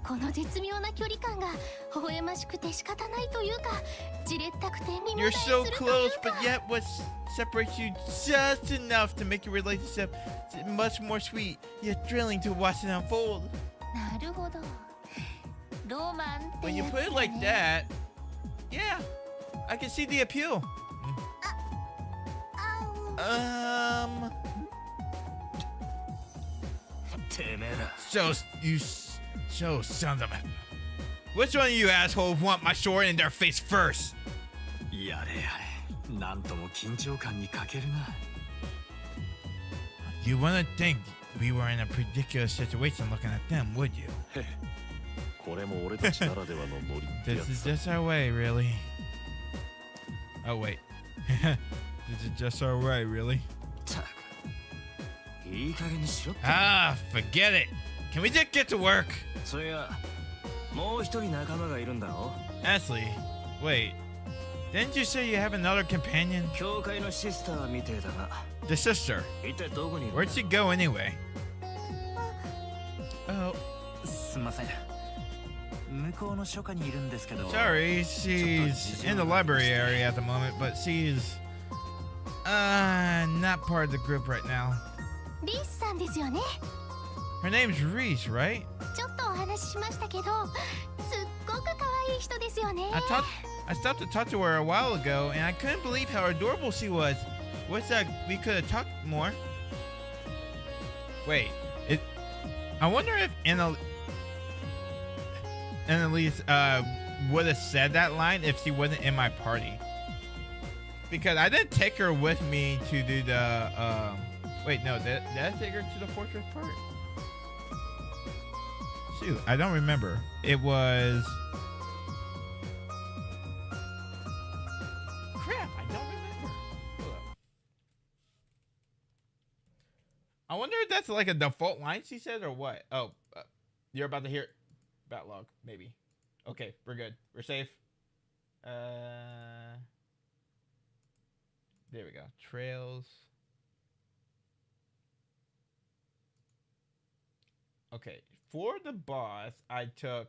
この絶妙な距離感が微笑ましくて仕方ないというか、じれったくて身も You're だえす so るとい close, う but か。 yet what separates you just enough to make your relationship much more sweet, yet thrilling to watch it unfold. なるほど。ロマンって When you やつ put it だ like ね。 that, yeah, I can see the appeal. てめえら。 So sons of a... Which one of you assholes want my sword in their face first? やれやれ。なんとも緊張感に欠けるな。You wouldn't think we were in a ridiculous situation looking at them, would you? これも俺たちならではのノリってや This つ is さ。 just our way, really. Oh, wait. This is just our way, really. たく。いい加減にしろって。 Ah, forget it. Can we just get to work? そりゃ、もう一人仲間がいるんだろ？ Ashley, wait. Didn't you say you have another companion? 教会のシスターみてえだが。 The sister. 一体どこにいる？ Where'd she go anyway? Oh, すみません。向こうの書家にいるんですけど。 sorry. She's in the library area at the moment, but she's not part of the group right now. リースさんですよね。 Her name's Reese, right? ちょっとお話ししましたけど、すっごく可愛い人ですよね。I stopped to talk to her a while ago, and I couldn't believe how adorable she was. What's that? We could have talked more. Wait, I wonder if Annalise would have said that line if she wasn't in my party. Because I didn't take her with me to do the wait, no, did I take her to the fortress part? Shoot, I don't remember. It was crap, I don't remember. Hold up. I wonder if that's like a default line she said or what. Oh, you're about to hear it. Backlog, maybe. Okay, we're good. We're safe. There we go. Trails. Okay, for the boss, I took...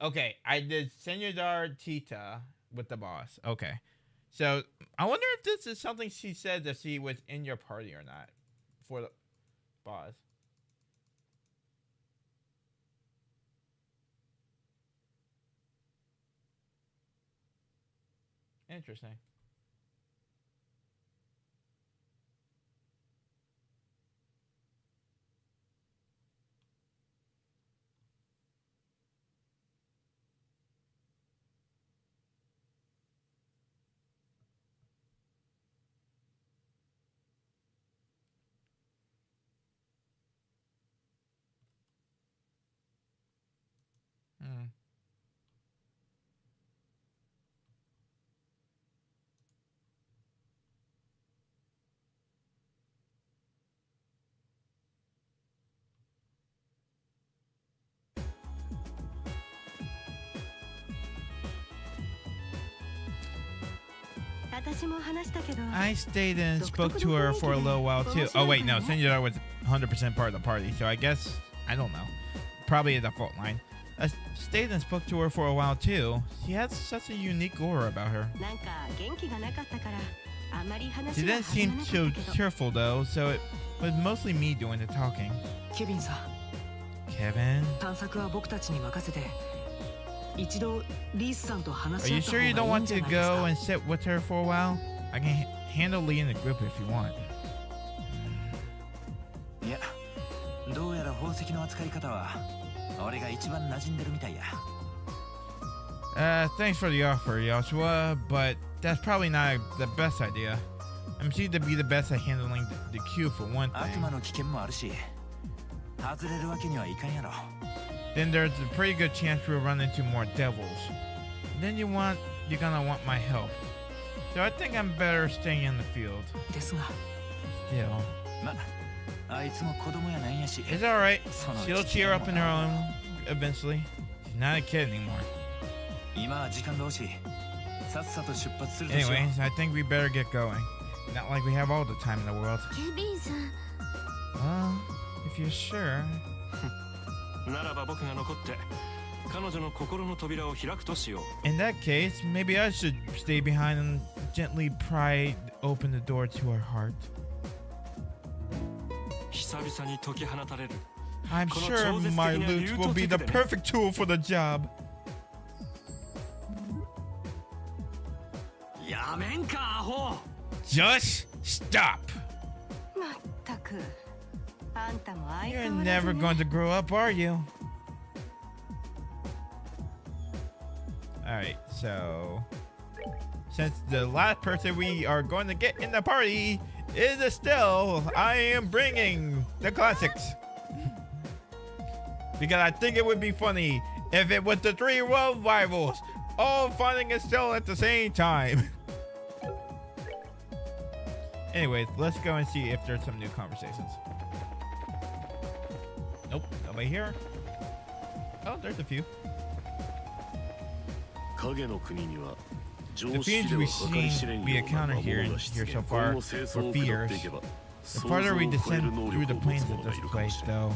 Okay, I did Senor Tita with the boss. Okay. So, I wonder if this is something she said that she was in your party or not. For the boss. Interesting. Hmm. I stayed and spoke to her for a little while too. Oh wait, no, Senor was 100% part of the party, so I guess, I don't know. Probably a default line. I stayed and spoke to her for a while too. She had such a unique aura about her. She didn't seem too cheerful though, so it was mostly me doing the talking. ケビンさん。 Kevin? 探索は僕たちに任せて。一度リースさんと話 Are し合 you った方 sure がい you い don't ん want じゃ to ないです go か？ and sit with her for a while? I can handle leading the group if you want. いや、どうやら宝石の扱い方は俺が一番馴染んでるみたいや。Thanks for the offer, Joshua, but that's probably not the best idea. I'm sure to be the best at handling the queue for one 悪 thing. 魔の危険もあるし、外れるわけにはいかんやろ。 Then there's a pretty good chance we'll run into more devils. Then you're gonna want my help. So I think I'm better staying in the field. ですが、 Still. ま、あいつも子供やないんやし。 It's alright. その She'll 危 cheer 険 up も in her own eventually. She's not a kid anymore. 今は時間どうし、さっさと出発するとしよう。 Anyways, I think we better get going. Not like we have all the time in the world. ケビンさん Well, if you're sure. ならば僕が残って彼女の心の扉を開くとしよう。 In that case, maybe I should stay behind and gently pry open the door to her heart. 久々に解き放たれる。 I'm sure my lute will be the perfect tool for the job. やめんかアホ。 Just stop. まったくあんたも相 You're 変わらず never ね going to grow up, are you? Alright, so since the last person we are going to get in the party is Estelle, I am bringing the classics. Because I think it would be funny if it was the 3 world rivals all finding Estelle at the same time. Anyways, let's go and see if there's some new conversations. Nope, nobody here. Oh, there's a few. 影の国には The fiends we encounter here so far were fears. The farther we descend through the plains of this place, though,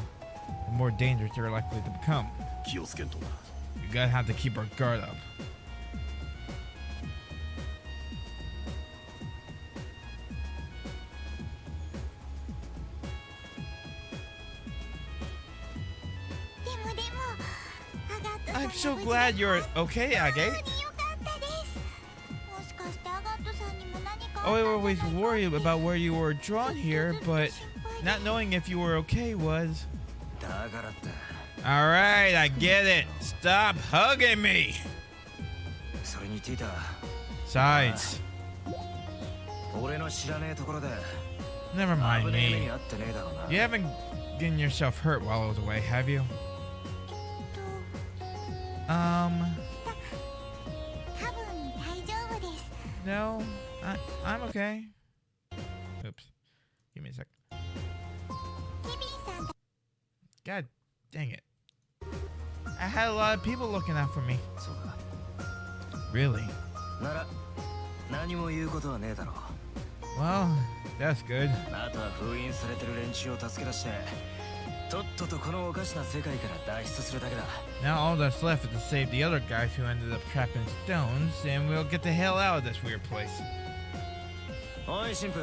the more dangerous they're likely to become. 気をつけんとな。 We gotta have to keep our guard up. I'm so glad you're okay, Agate. Oh, I always worry about where you were drawn here, but not knowing if you were okay was... だからって、 Alright, I get it. Stop hugging me. それにティータ、 Besides, 俺の知らねえところで never 危 mind ねえ目 me. に遭ってねえだろうな。 You haven't gotten yourself hurt while I was away, have you? 多分大丈夫です No, I'm okay. Oops. Give me a sec. ケビンさん God dang it. I had a lot of people looking out for me. そうか。 Really? なら何も言うことはねえだろう。 Well, that's good. あとは封印されてる連中を助け出して、とっととこのおかしな世界から脱出するだけだ。 Now all that's left is to save the other guys who ended up trapped in stones, and we'll get the hell out of this weird place. おい神父、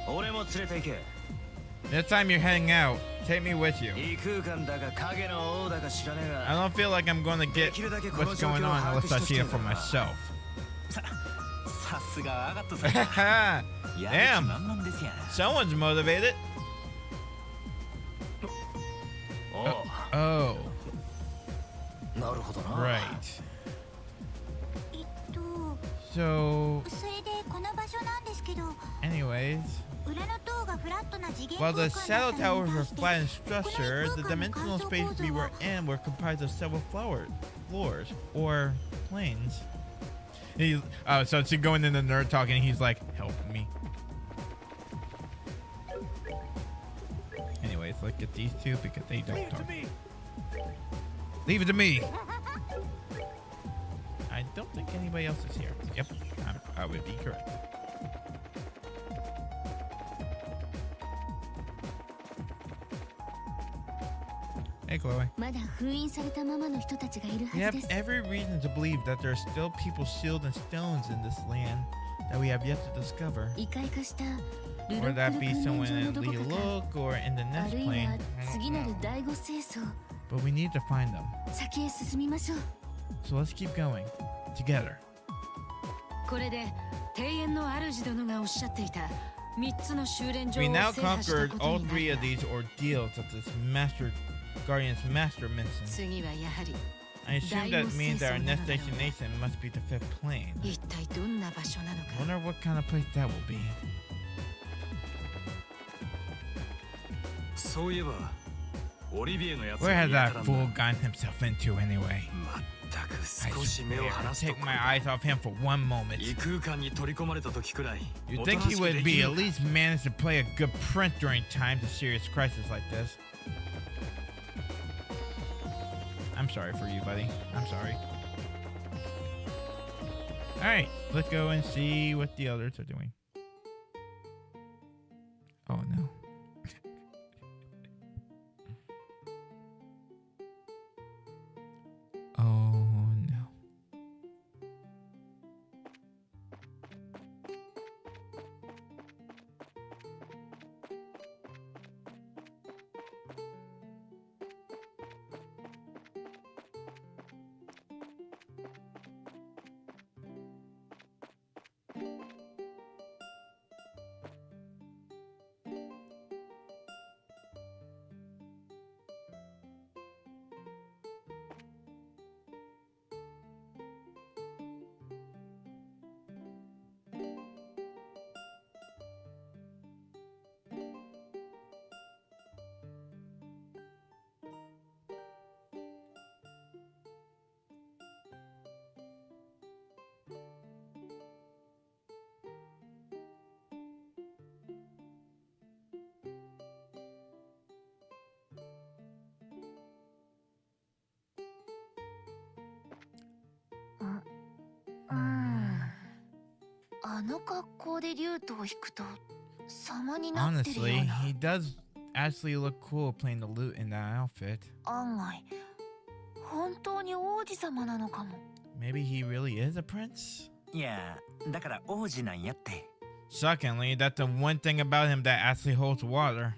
俺も連れて行け。 Next time you're heading out, take me with you. 異空間だか影の王だか知らねえ I が、 don't feel like I'm going to get what's going on unless I see it for myself. さすがアガットさん。 Damn, やる気満々ですやん。 someone's motivated. おう、 Oh, なるほどな。 right. So, それでこの場所なんですけど anyways, 裏の塔がフラットな次元 while 空 the 間 shadow だったの towers に were 対して flat in structure, the dimensional space we were in were comprised of several floors or planes. So she's going in the nerd talking, he's like, help me. Anyways, let's get these two because they don't talk. Leave it to me. I don't think anybody else is here. Yep, I would be correct. Hey, Chloe. まだ封印されたままの人たちがいる We は have ずです every reason to believe that there are still people sealed in stones in this land that we have yet to discover. 異界化したルロ Or ッ that ク be ル訓 someone 練 in 場のど Lee こかか Look or in the あ next るい plane. は I don't 次なる know. 第五清掃 But we need to find them. 先へ進みましょう So let's keep going. Together. これで庭園の主殿がおっしゃっていた3つの修練場 We を now 制覇した conquered こと all にな three る of these ordeals that this Master Guardian's Master mentioned. 次はやはり I assume that means that our next destination must be the fifth plane. 一体どんな場所なのか Wonder what kind of place that will be. そういえばオリビエのやつ Where has が that fool gotten himself into anyway? 全く I 少し目を swear, 離すと take my eyes off him for one moment. 異空間に取り込まれた時くらい You'd おと think な he しく would でき be る at least manage to play a good prince during times of serious crisis like this. I'm sorry for you, buddy. I'm sorry. Alright, let's go and see what the others are doing. Oh no. Oh no. Mm. あの格好でリュートを弾くと様になってるよ Honestly, うな he does actually look cool playing the lute in that outfit. 案外本当に王子様なのかも Maybe he really is a prince? いやだから王子なんやって Shockingly, that's the one thing about him that actually holds water.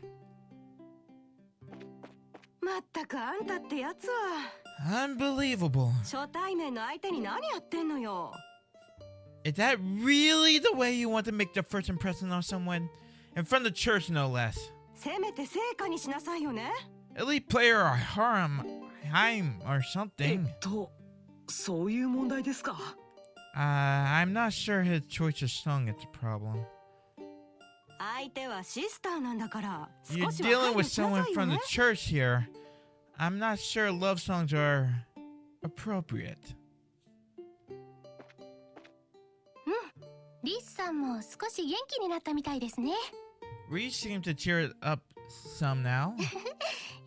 まったくあんたってやつは Unbelievable. 初対面の相手に何やってんのよ Is that really the way you want to make the first impression on someone? In front of the church, no less. せめて成果にしなさいよね Elite player or Heim or something. そういう問題ですか I'm not sure his choice of song is the problem. 相手はシスターなんだから You're 少しは dealing 配慮 with しな someone さいよ from ね the church here. I'm not sure love songs are appropriate. リスさんも少し元気になったみたいですね We seem to cheer it up some now.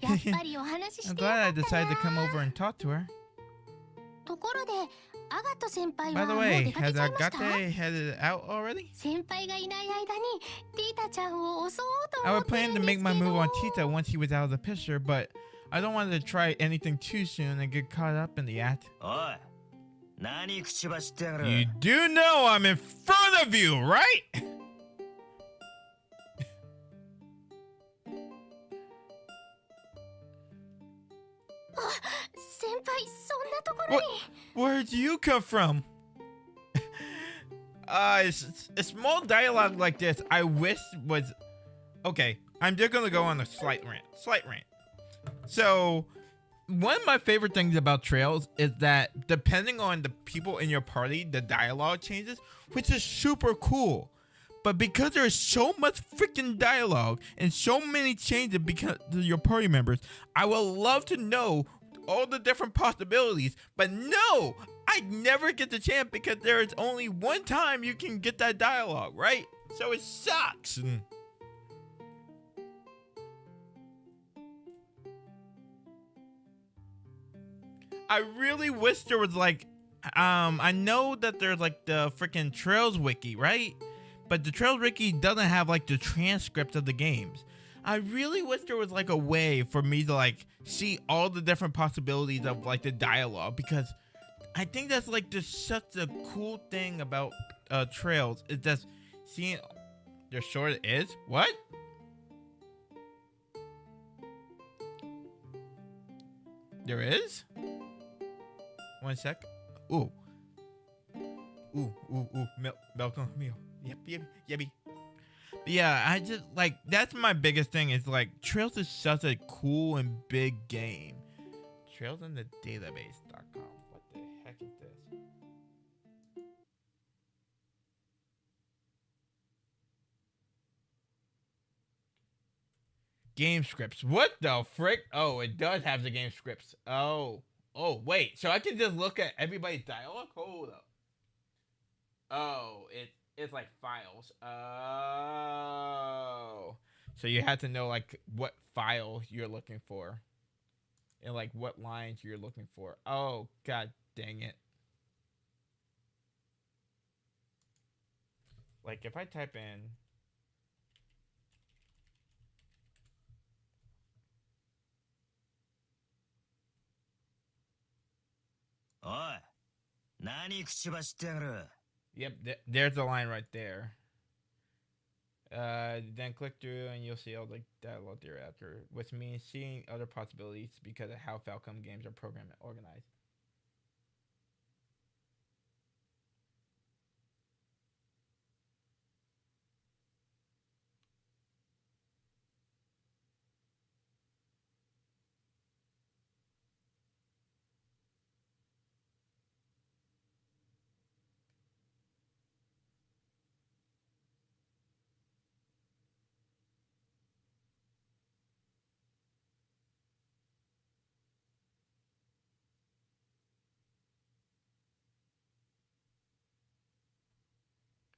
やっぱりお話しし I'm てよ glad か I った decided to come な over and talk to her. ところでアガト先輩 By は the もう way, 出かけ has ちゃいました Agate headed out already? 先輩がいない間にティータちゃんを襲おうと I 思 would ってる plan ん to です make け my move on ど Tita once he was out of the picture, but I don't want to try anything too soon and get caught up in the act. おい何口走ってやがる You do know I'm in front of you, right? 先輩そんなところに Where'd you come from? It's small dialogue like this I wish was... Okay, I'm just gonna go on a slight rant. So, one of my favorite things about Trails is that depending on the people in your party, the dialogue changes, which is super cool. But because there's so much freaking dialogue and so many changes because of your party members, I would love to know all the different possibilities. But no, I never get the chance because there is only one time you can get that dialogue, right? So it sucks. I really wish there was like, I know that there's like the freaking Trails wiki, right? But the Trails wiki doesn't have like the transcripts of the games. I really wish there was like a way for me to like see all the different possibilities of like the dialogue, because I think that's like just such a cool thing about Trails is just seeing your short is what? There is? One sec. Ooh. Malcolm meal. Yep. Yeah, I just like that's my biggest thing is like Trails is such a cool and big game. Trailsinthedatabase.com. What the heck is this? Game scripts. What the frick? Oh, it does have the game scripts. Oh, wait. So I can just look at everybody's dialogue? Hold up. Oh, it's like files. Oh. So you have to know like what file you're looking for. And like what lines you're looking for. Oh, god dang it. Like if I type in Yep, there's the line right there. Then click through and you'll see all the dialogue thereafter, which means seeing other possibilities because of how Falcom games are programmed and organized.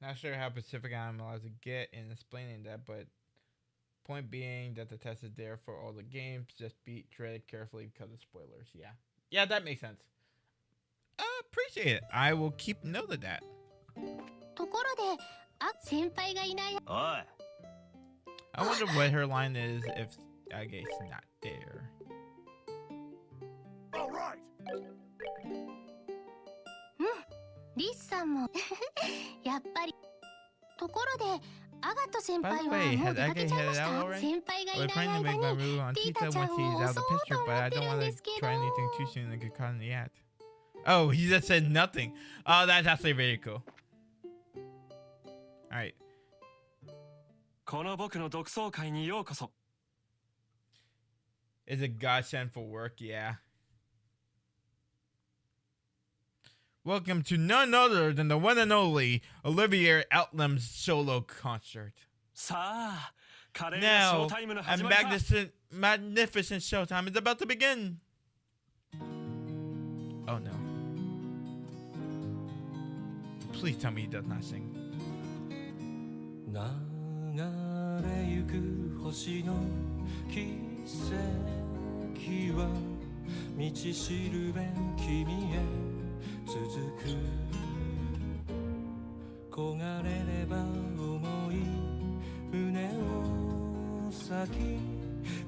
Not sure how specific I'm allowed to get in explaining that, but point being that the test is there for all the games. Just be tread carefully because of spoilers. Yeah, that makes sense. Appreciate it. I will keep note of that. ところで、先輩がいない。I wonder what her line is if Agate's not there. All right. リスさんもやっぱり。ところで、アガト先 By 輩 the は way, もう has 出かけ Agate ちゃいま headed し out た。 already? 先輩が I い was ない planning to 間 make my に move on ティー Tita タちゃ once ん he's を out of 襲 the おうと picture, 思 but I って don't るん want で to すけど。 try anything too soon and get caught in the act. Oh, he just said nothing. Oh, that's actually very cool. Alright. この僕の独創会にようこそ。 It's a godsend for work, yeah. Welcome to none other than the one and only Olivier Outlam's solo concert. さあ、華麗なショ Now, ータイムの a 始まりだ。 magnificent showtime is about to begin. Oh no. Please tell me he does not sing. 流れゆく星の奇跡は道しるべ君へ続く焦がれれば重い胸を裂き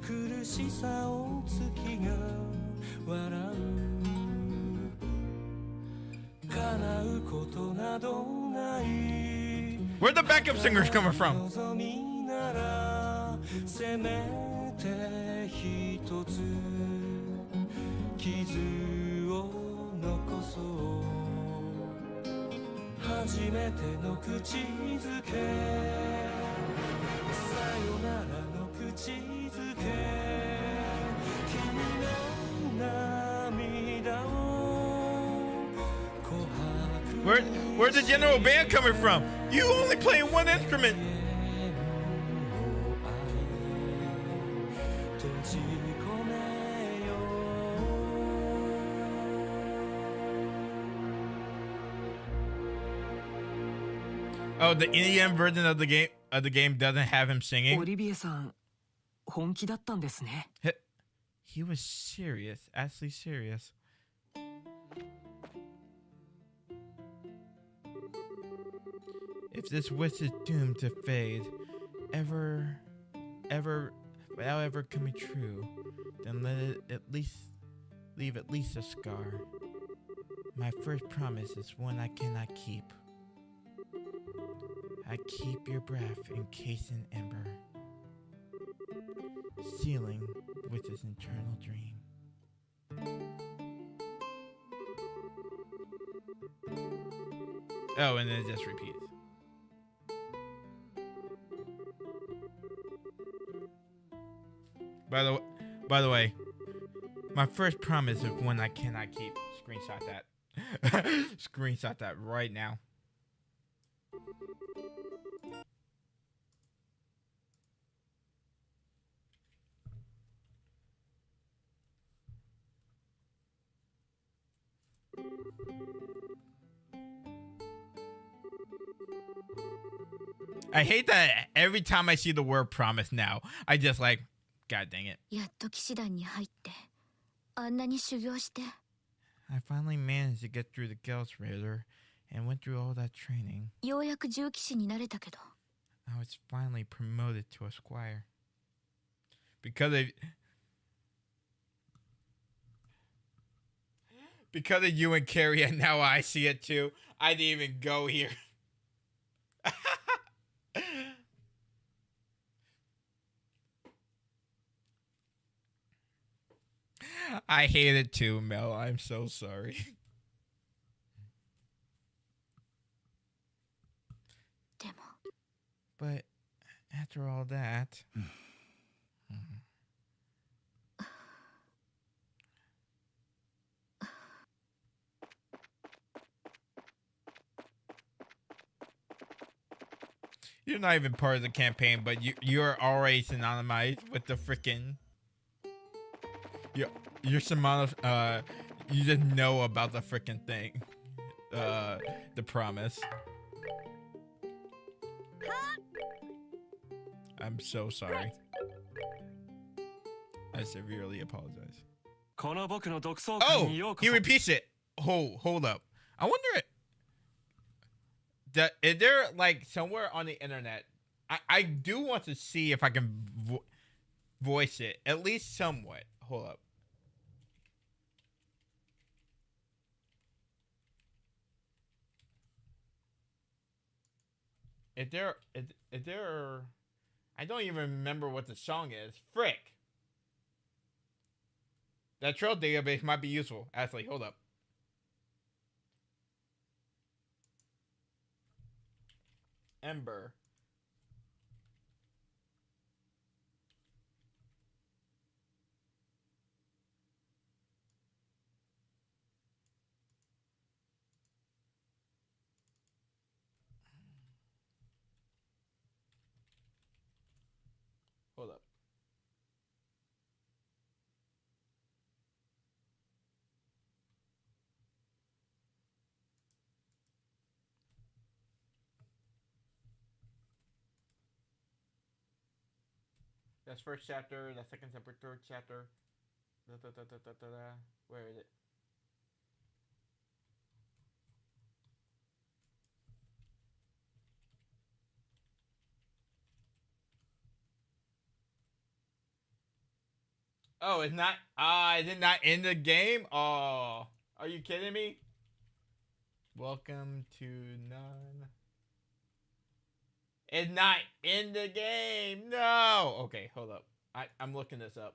苦しさを月が笑う叶うことなどない Where'd the backup singers coming from? 望みならせめて一つ傷を残そう初めての口づけさよならの口づけ君の涙を琥珀 Where's the general band coming from? You only playing one instrument. Oh, the EDM version of the game doesn't have him オ singing. リビエさん本気だったんですね。 He was serious, actually serious. If this wish is doomed to fade, without ever coming true, then let it leave at least a scar. My first promise is one I cannot keep. I keep your breath encased in ember, sealing with this eternal dream. Oh, and then it just repeats. By the way, my first promise of when I cannot keep. Screenshot that. Screenshot that right now. I hate that every time I see the word promise now, I just like, God dang it. やっと騎士団に入ってあんなに修行して I finally managed to get through the Ghost Raider and went through all that training. ようやく重騎士になれたけど I was finally promoted to a squire. Because of you and Carrie, and now I see it too. I didn't even go here. I hate it too, Mel. I'm so sorry. でも But after all that... You're not even part of the campaign, but you're already synonymized with the freaking... You're synonymous, you just know about the freaking thing. The promise. I'm so sorry. I severely apologize. Oh! He repeats it! Hold up. I wonder... Is there, like, somewhere on the internet... I do want to see if I can voice it. At least somewhat. Hold up. Is there... I don't even remember what the song is. Frick! That trail database might be useful. Actually, hold up. Ember. Hold up. That's first chapter, that's second chapter, third chapter. Where is it? Oh, it's not. Is it not in the game? Oh, are you kidding me? Welcome to none. It's not in the game. No. Okay, hold up. I'm looking this up.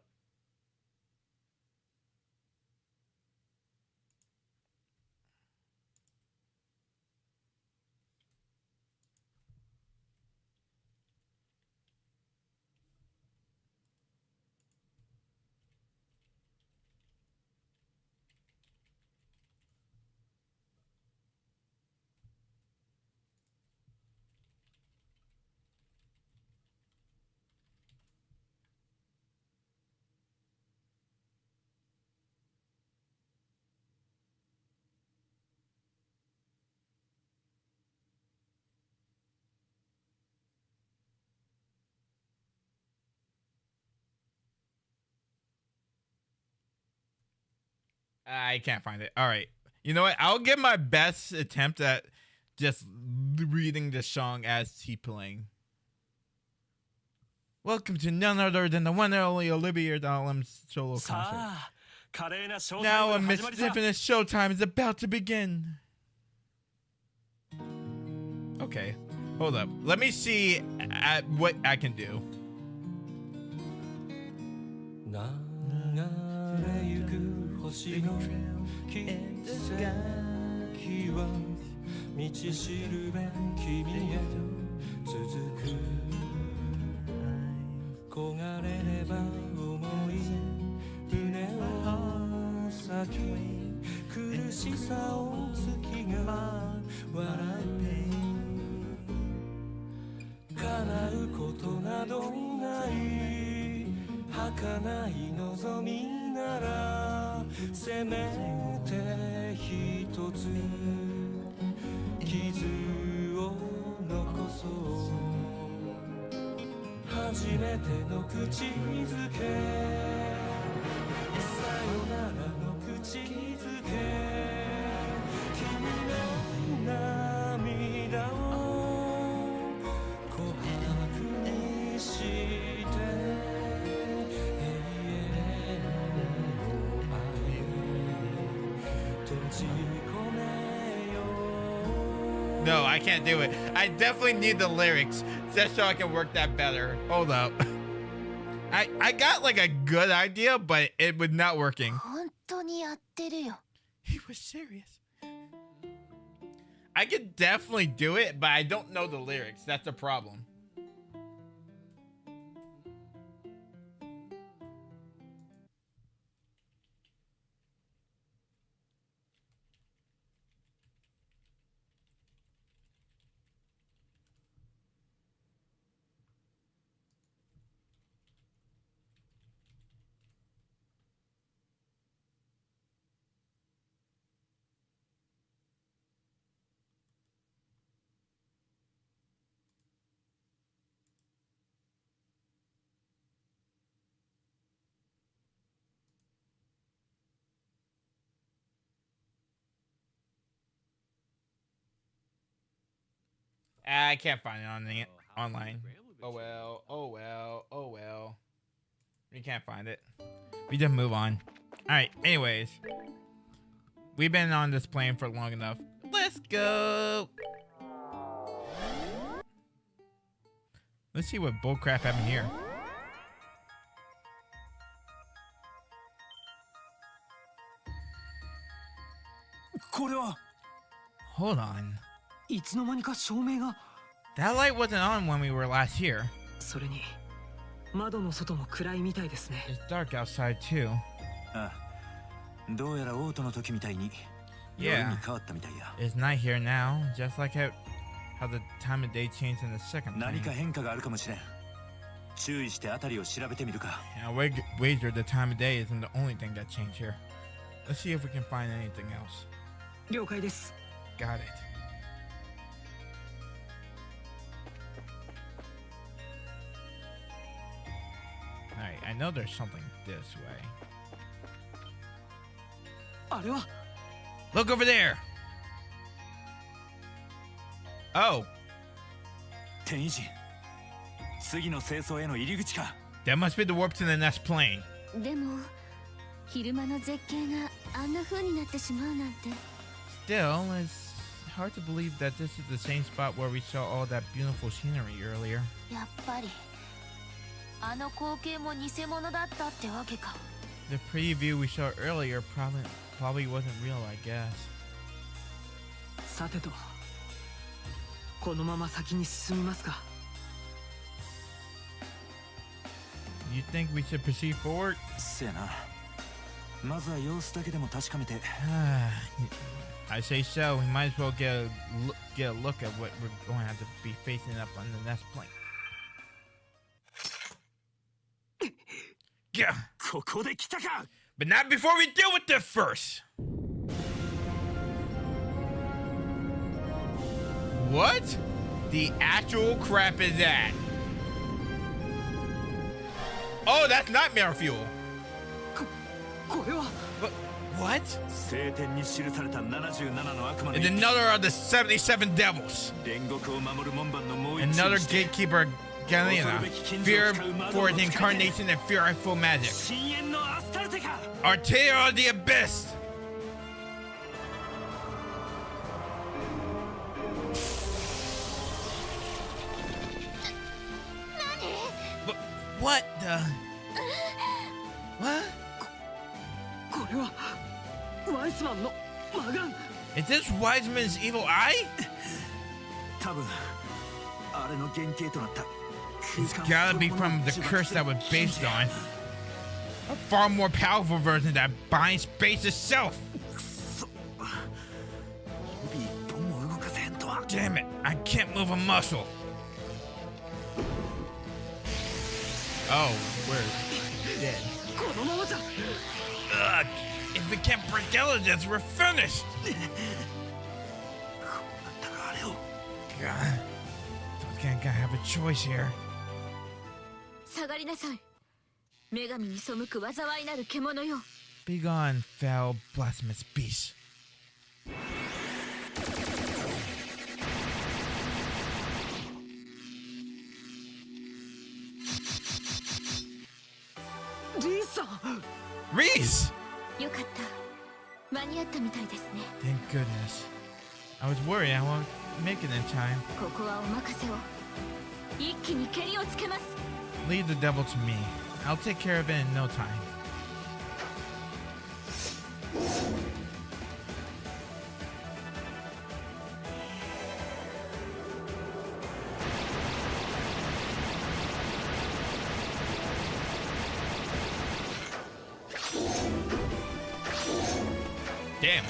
I can't find it. All right. You know what? I'll give my best attempt at just reading the song as he playing. Welcome to none other than the one and only Olivia Dahlem's solo concert. Now a magnificent showtime is about to begin. Okay. Hold up. Let me see what I can do. 星の奇跡は道しるべ君へ続く焦がれれば重い胸を裂き苦しさを月が笑う叶うことなどない儚い望みならせめて一つ傷を残そう初めての口づけさよならの口づけ君の涙を琥珀にして永遠の愛閉じ込めよう No, I can't do it. I definitely need the lyrics just so I can work that better. Hold up. I got like a good idea, but it was not working. 本当にやってるよ。 He was serious. I could definitely do it, but I don't know the lyrics. That's the problem. I can't find it on the online. Oh well, oh well, oh well. We can't find it. We just move on. Alright, anyways. We've been on this plane for long enough. Let's go! Let's see what bullcrap happened here. Hold on. いつの間にか照明が That light wasn't on when we were last here. それに窓の外も暗いみたいですね It's dark outside too. ああどうやらオートの時みたいに Yeah. 夜に変わったみたいや It's night here now, just like how the time of day changed in the second 何 plane. か変化があるかもしれん注意して辺りを調べてみるか And I wager the time of day isn't the only thing that changed here. Let's see if we can find anything else. 了解です Got it. Alright, I know there's something this way. あれは Look over there! Oh, 天意人次の清掃への入り口か that must be the warp to the next plane. でも昼間の絶景があんな風になってしまうなんて Still, it's hard to believe that this is the same spot where we saw all that beautiful scenery earlier. やっぱりあの光景も偽物だったってわけか The preview we saw earlier probably wasn't real, I guess. さてとこのまま先に進みますか You think we should proceed forward? せやなまずは様子だけでも確かめて I say so. We might as well get a look at what we're going to have to be facing up on the next plane. Yeah. ここで来たか But not before we deal with this first. What the actual crap is that? Oh, that's nightmare fuel. これは What? 聖典に記された77の悪魔の And another of the 77 devils. 煉獄を守る門番のもう一 Another として gatekeeper, Galena. Fear for his incarnation and fearful magic. 深淵のアスタルテか Artea of the Abyss. What the? What? これはワイスマンの魔眼 Is this Wiseman's evil eye? 多分あれの原型となった It's gotta be from the curse that was based on. A far more powerful version that binds space itself. 指一本も動かせへんとは Damn it, I can't move a muscle. Oh, we're dead. このままじゃ Ugh, if we can't break out of this, we're finished. こうなったらあれを God, don't gotta have a choice here. 下がりなさい。女神に背く災いなる獣よ。 Be gone, foul, blasphemous beast. リーさん Reese! よかった。間に合ったみたいですね。 Thank goodness. I was worried I won't make it in time. ここはお任せを。一気に蹴りをつけます。 Leave the devil to me. I'll take care of it in no time. Damn.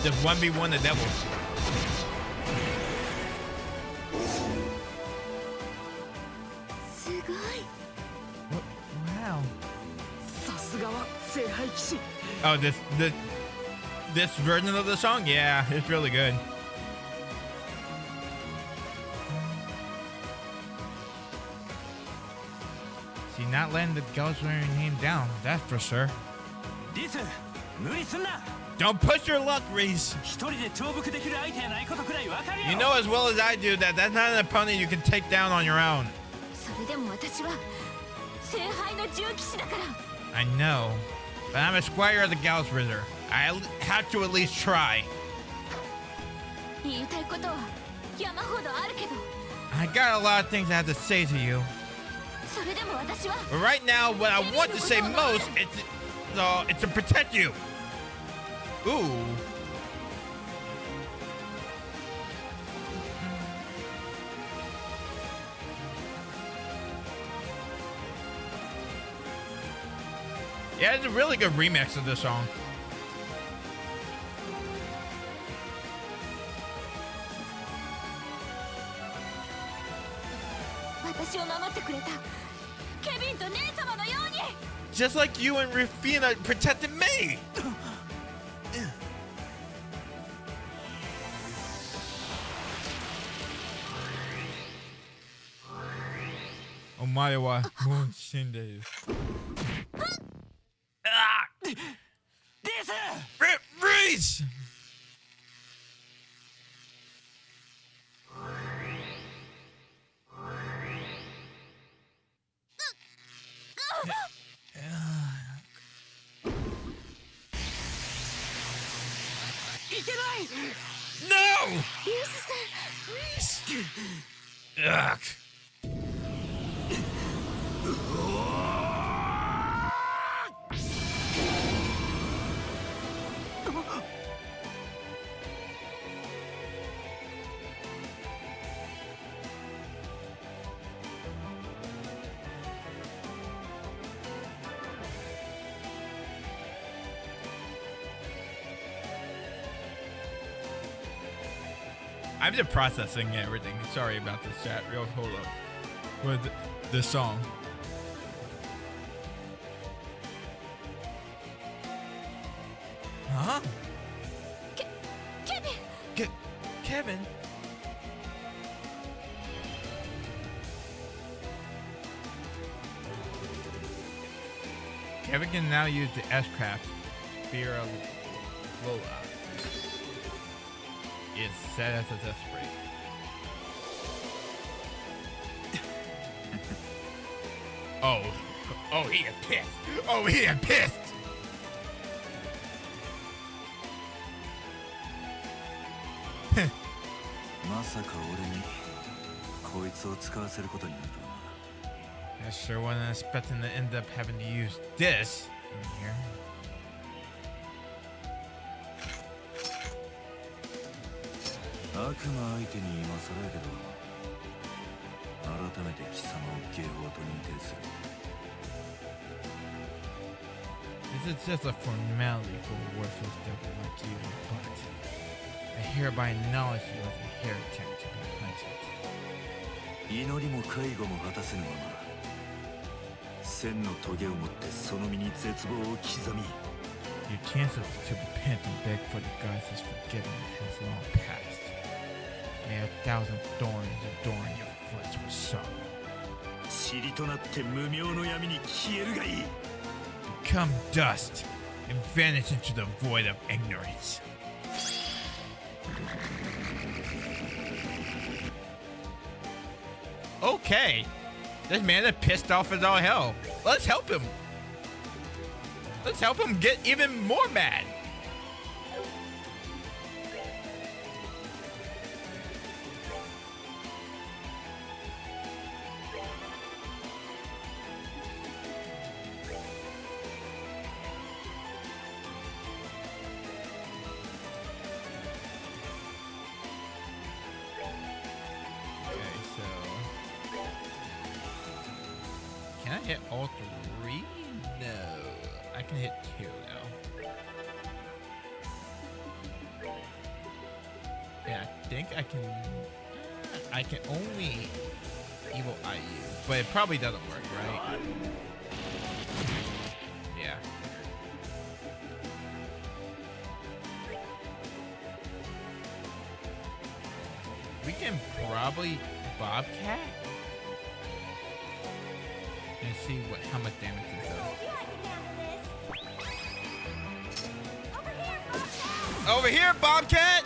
Just 1v1 the devils. Wow. さすがは聖杯騎士 Oh, this version of the song? Yeah, it's really good. See, not letting the Galaxy name down, that's for sure. リス無理すんな Don't push your luck, Reese. 一人で重複できる相手やないことくらい分かるよ You know as well as I do that that's not an opponent you can take down on your own. それでも私は聖杯の重騎士だから。 I know, but I'm a squire of the Gauss Ritter. I have to at least try. 言いたいことは山ほどあるけど、 I got a lot of things I have to say to you. それでも私は But right now, what I want to say most it's to protect you. Ooh. Yeah, it's a really good remix of this song. 私を守ってくれたケビンと姉様のように。 Just like you and Rufina protected me. Omae wa mou shinderu. Ah! リス Reese! No! リースさん。 Ugh. I'm just processing everything. Sorry about this chat. Real hold up. With this song. Huh? Kevin! Kevin? Kevin can now use the S-Craft. Fear of Lola. Is set as a death spray. Oh, he is pissed. Oh, he is pissed. まさか俺にこいつを使わせることになるとはな I sure wasn't expecting to end up having to use this in here. 悪魔相手に今更やけど、改めて貴様をゲホと認定する。 This is just a formality for a worthless devil like you, but I hereby acknowledge you as a heretic to be hunted. 祈りも介護も果たせぬまま、千の棘を持ってその身に絶望を刻み、 Your chances to repent and beg for the gods' forgiveness has long passed. May a thousand thorns adorn your flesh with sorrow. 塵となって無名の闇に消えるがいい。 Become dust and vanish into the void of ignorance. Okay, this man is pissed off as all hell. Let's help him. Let's help him get even more mad. Okay, so can I hit all three? No. I can hit two though. Yeah, I think I can. I can only evil IU, but it probably doesn't work, right? Yeah. We can probably Bobcat and see how much damage this does. Over here, Bobcat!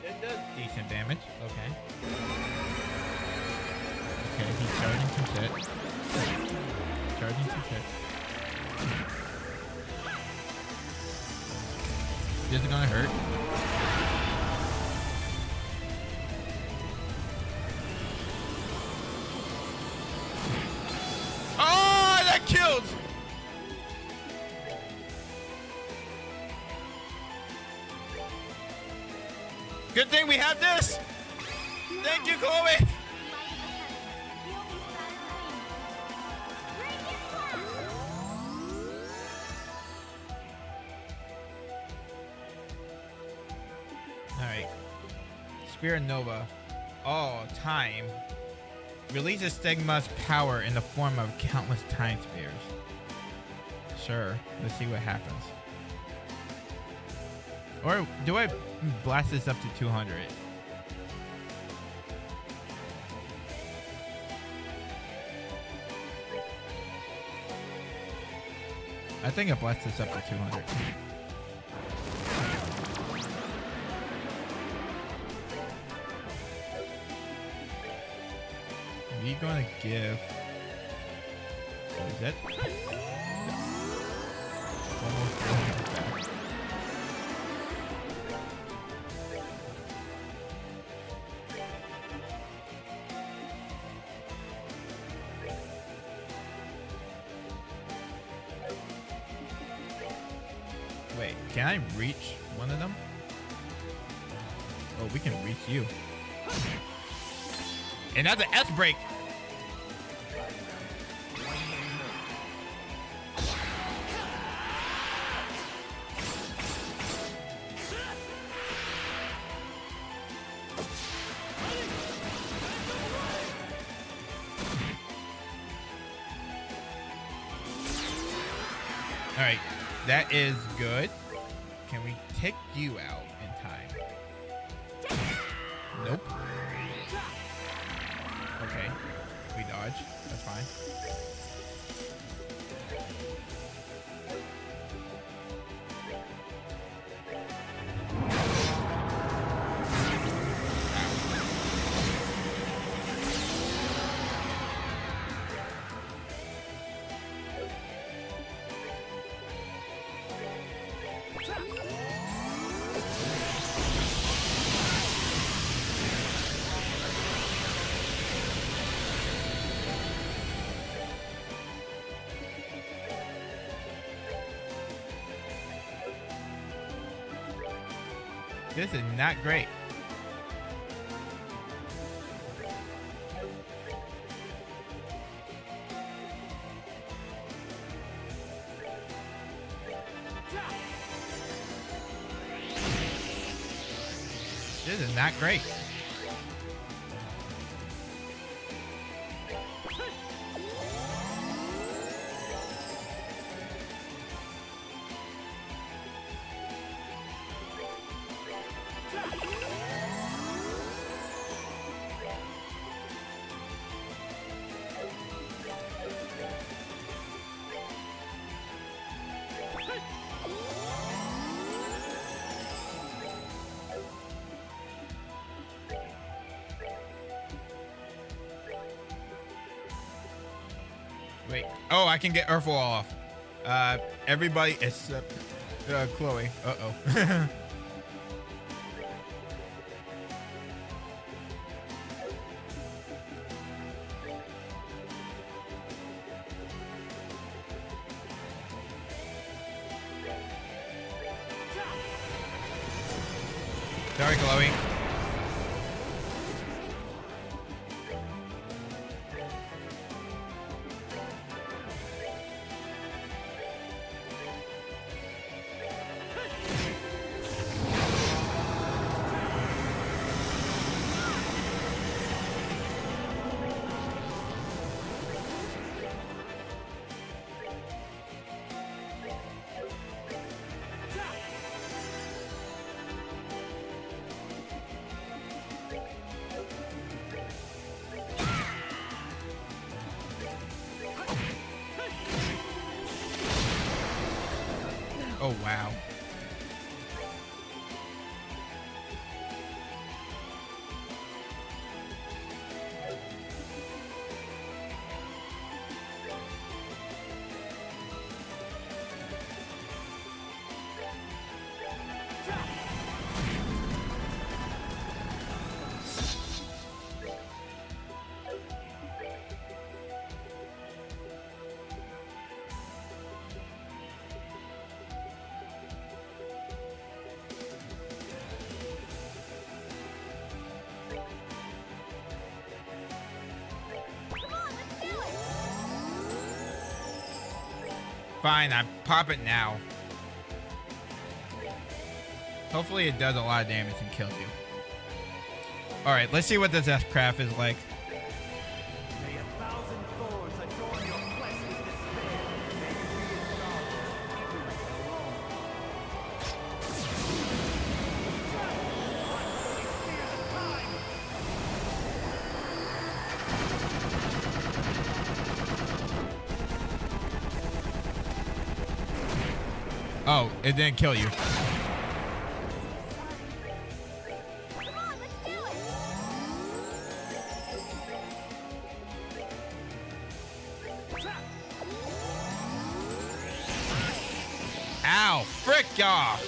That does decent damage. Okay. Okay, he's charging some shit. Charging some shit. This is gonna hurt. Oh, that killed! Good thing we have this! Thank you, Chloe! Alright. Spirit Nova. Oh, time. Releases Stigma's power in the form of countless time spheres. Sure, let's see what happens. Or do I blast this up to 200? I think I blast this up to 200. We're gonna give. What is that? Almost 400 back. Wait, can I reach one of them? Oh, we can reach you. And that's an S break. All right, that is good. Can we take you out in time? Nope. Okay, we dodge. That's fine. This is not great. This is not great. Wait. Oh, I can get Earthwall off. Everybody except Chloe. Uh-oh. Sorry, Chloe. Oh, wow. Fine, I pop it now. Hopefully it does a lot of damage and kills you. Alright, let's see what this S-Craft is like. May 1,000 thorns adorn your flesh with despair. May you be acknowledged, even Oh, it didn't kill you. Ow, frick off.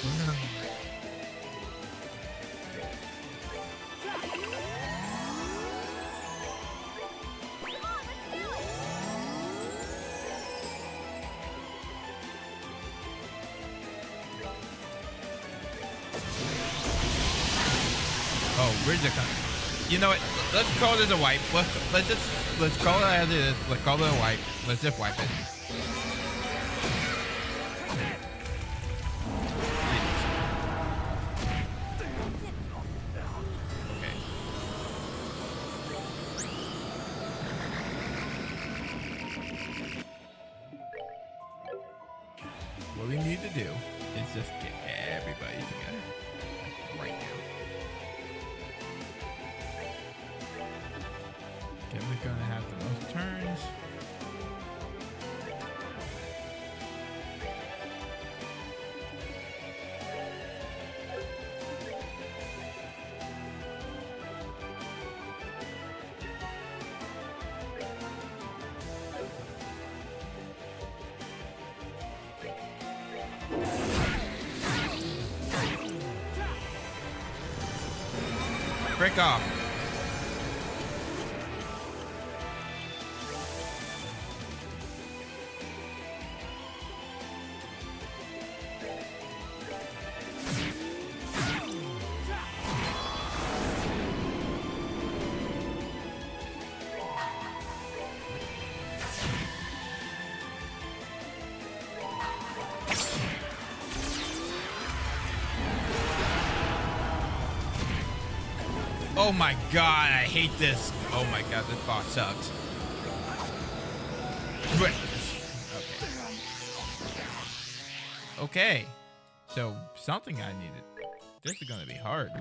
Oh, where's it coming? You know what? Let's call it a wipe. Let's call it as it is. Let's call it a wipe. Let's just wipe it. Okay. What we need to do is just get everybody together right now. We're gonna have the most turns. Break off. Oh my god, I hate this. Oh my god, this boss sucks. Okay. Okay. So, something I needed. This is gonna be hard.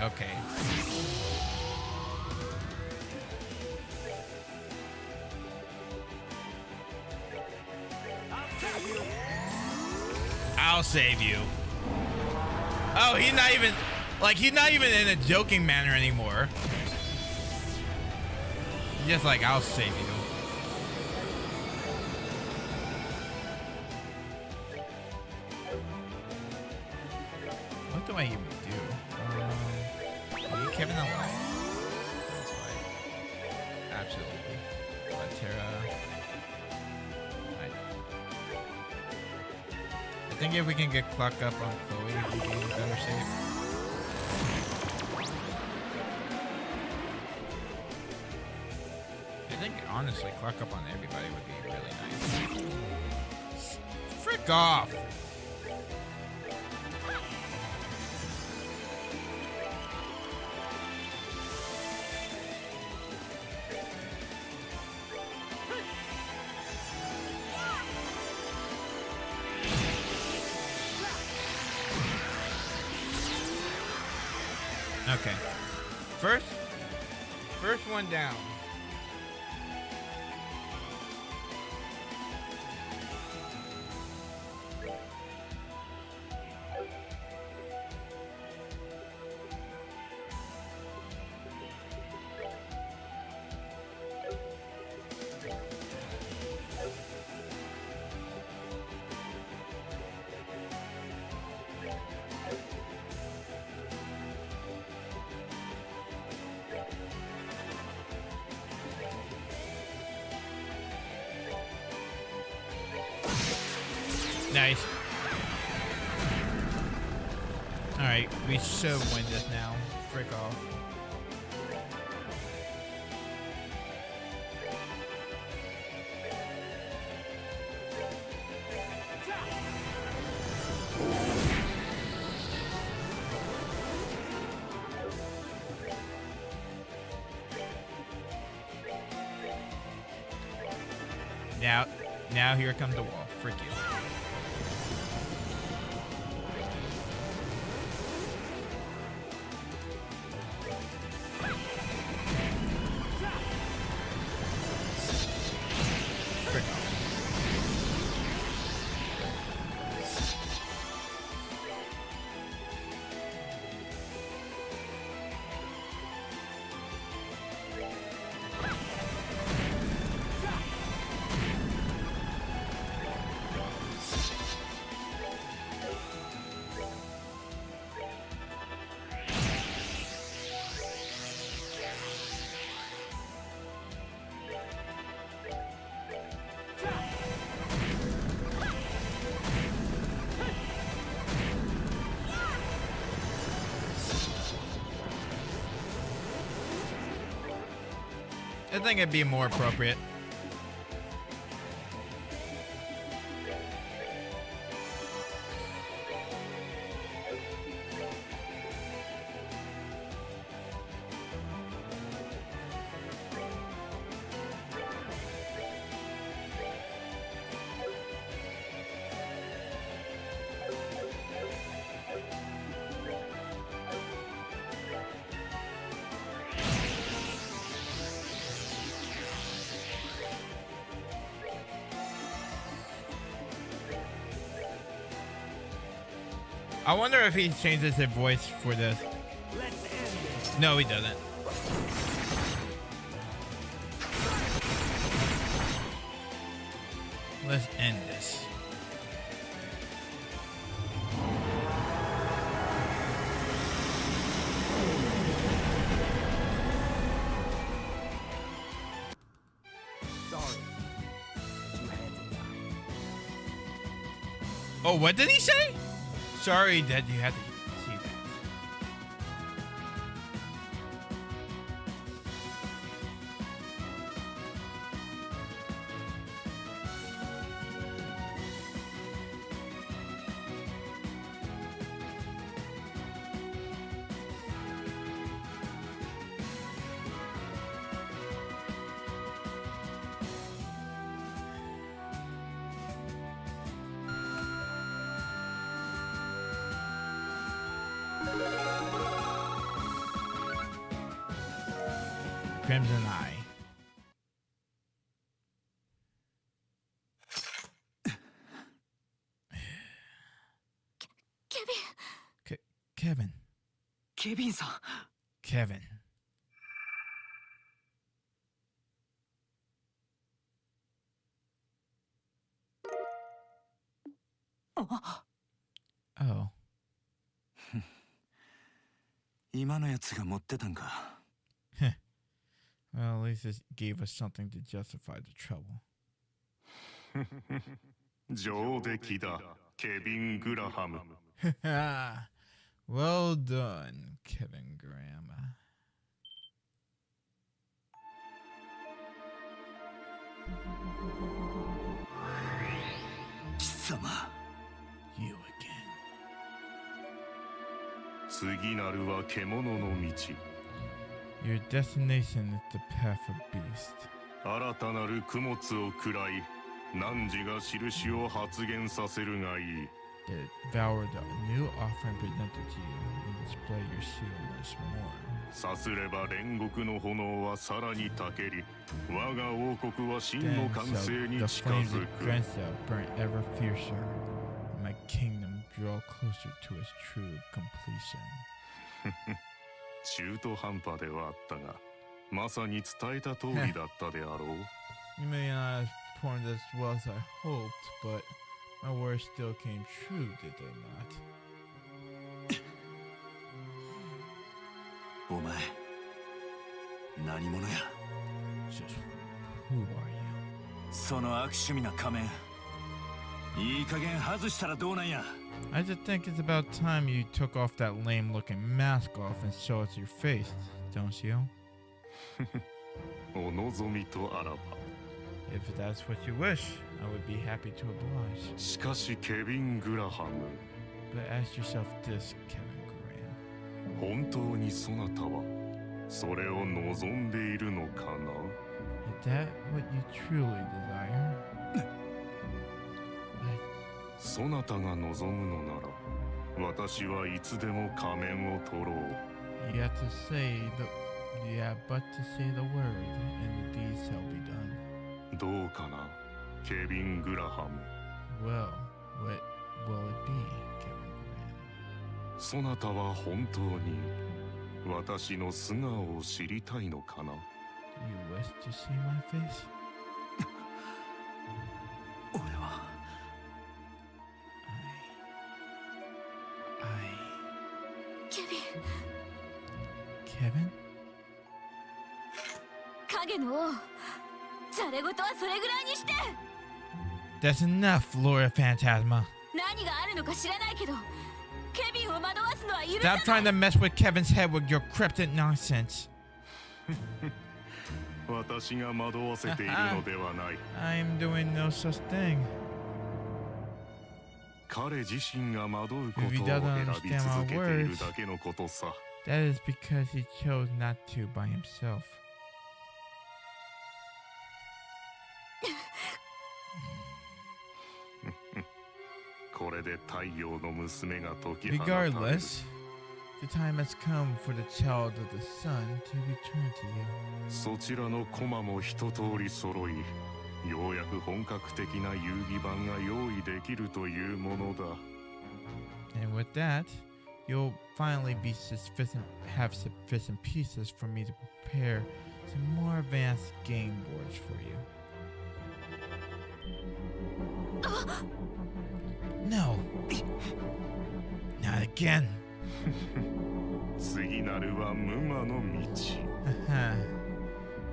Okay. I'll save you. Oh, he's not even, like, he's not even in a joking manner anymore. He's just like, I'll save you. What do I even do? Leave Kevin alive. That's right. Absolutely. Terra. I think if we can get Cluck up on Chloe, we can get in better shape. I think honestly, Cluck up on everybody would be really nice. Frick off! Okay. First one down. Nice. Alright, we should win this now. Frick off. Now here comes the wall. Frick you. I think it'd be more appropriate. I wonder if he changes his voice for this. No, he doesn't. Let's end this. Oh, what did he say? Sorry that you had to see that. Crimson Eye. Kevin. ケビンさん Kevin. Oh. 今のやつが持ってたんか。 Well, at least it gave us something to justify the trouble. 上出来だ、ケビン・グラハム。Well done, Kevin Graham. 貴様。You again. 次なるは獣の道。 Your destination is the path of beast. 新たなる供物を食らい、汝が印を発現させるがいい。 Devour the new offering presented to you and display your shield once more. さすれば煉獄の炎はさらにたけり、我が王国は真の Then 完 shall 成に the 近 flames づ of く。 Grensa burn ever fiercer, and my kingdom draw closer to its true completion. 中途半端ではあったが、まさに伝えた通りだったであろう。 You may not have performed as well as I hoped, but my words still came true, did they not? お前、何者や。 Just who are you? その悪趣味な仮面。いい加減外したらどうなんや。 I just think it's about time you took off that lame-looking mask off and show us your face, don't you? お望みとあらば。 If that's what you wish, I would be happy to oblige. しかしケビン・グラハム、 But ask yourself this, Kevin Graham. 本当にそなたはそれを望んでいるのかな？ Is that what you truly desire? そなたが望むのなら、私はいつでも仮面を取ろう。 You have to say the... You have but to say the word, and the deed shall be done. どうかな、ケビン・グラハム。 Well, what will it be, Kevin Graham? そなたは本当に私の素顔を知りたいのかな？ You wish to see my face? 俺は ケビン Kevin? 影の王ざれ言はそれぐらいにして That's enough, Lord Phantasma. 何があるのか知らないけどケビンを惑わすのは許 Stop さ trying ない to mess with Kevin's head with your cryptic nonsense. 私が惑わせているのではない。 I'm doing no such thing. 彼自身が惑うことを If he 選 doesn't び understand 続 my けている words, だけのことさ。 that is because he chose not to by himself. これで太陽の娘が解き放たれる。 Regardless, the time has come for the child of the sun to return to you. そちらの駒も一通り揃い、ようやく本格的な遊戯版が用意できるというものだ。And with that, you'll finally have sufficient pieces for me to prepare some more advanced game boards for you. No! Not again! 次なるは無魔の道。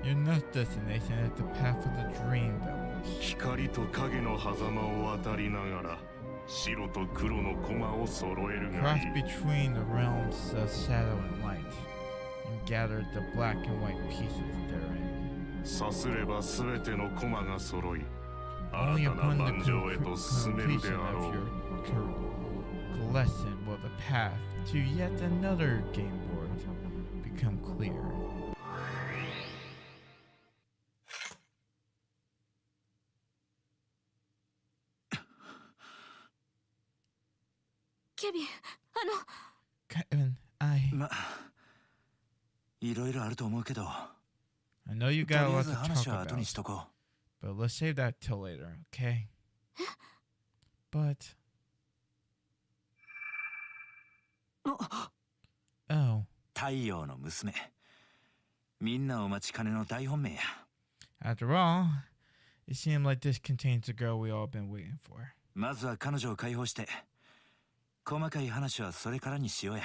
Your next destination is the path of the dream devils. 光と影の狭間を渡りながら白と黒の駒を揃えるがい Cross い。 between the realms of shadow and light, and gather the black and white pieces therein. さすれば全ての駒が揃い Only 新たな upon the 満場へと進めるで completion あろ of う。 your lesson will the path to yet another game board become clear. Kevin, Kevin, ま、いろいろあると思うけど、 I know you とり got a あえ lot ず to 話 talk は後に about, しとこ but let's save that till later, okay? But う。 oh, 太陽の娘。みんなお待ちかねの大本命や。 after all, it seemed like this contains the girl we all been waiting for. まずは彼女を解放して、細かい話はそれからにしようや。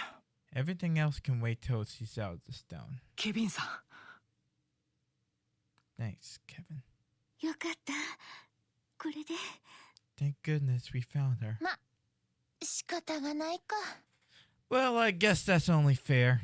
Everything else can wait till she's out of the stone. ケビンさん、 Thanks, Kevin. よかった。これで Thank goodness we found her. 仕方がないか。 Well, I guess that's only fair.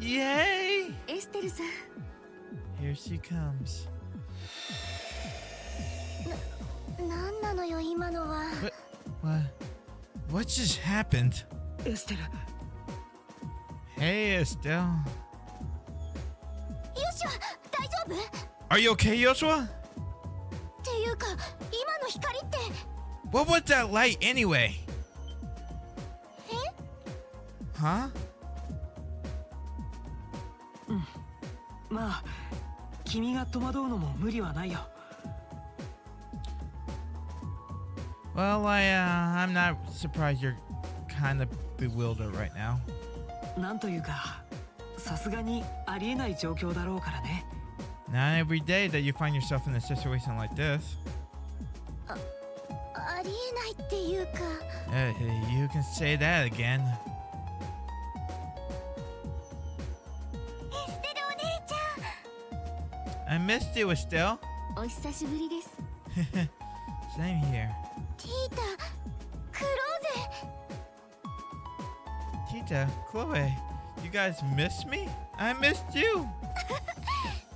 Yay! エステルさん、 Here she comes. なんなのよ今のは。 What just happened? エステル、 Hey, Estelle. よしは大丈夫？ Are you okay, Yoshua? っていうか今の光って。 What was that light anyway? Huh? まあ君が戸惑うのも無理はないよ。 Well, I'm not surprised you're kind of bewildered right now. なんというかさすがにありえない状況だろうからね。 Not every day that you find yourself in a situation like this. ありえないっていうか。 You can say that again. エステルお姉ち I missed you, Estelle. ゃん、お久しぶりです。 Same here. ティータ、クローゼ。 Tita, Chloe, you guys missed me? I missed you.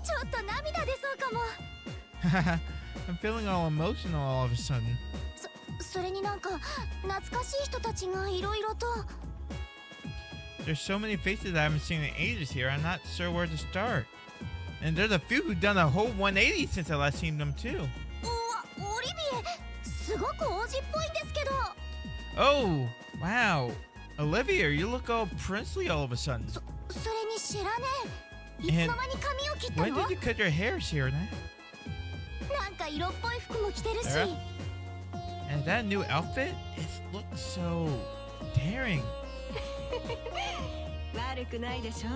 ちょっと涙出そうかも。 I'm feeling all emotional all of a sudden. それになんか懐かしい人たちがいろいろと。 There's so many faces I haven't seen in ages here, I'm not sure where to start. And there's a few who've done a whole 180 since I last seen them too. うわ、オリビエ、すごく王子っぽいんですけど。 Oh, wow. Olivia, you look all princely all of a sudden. それに知らねえ。いつの間に髪を切った When の？ did you cut your hair, Shirley? なんか色っぽい服も着てるし。 And that new outfit, it looks so daring. 悪くないでしょ。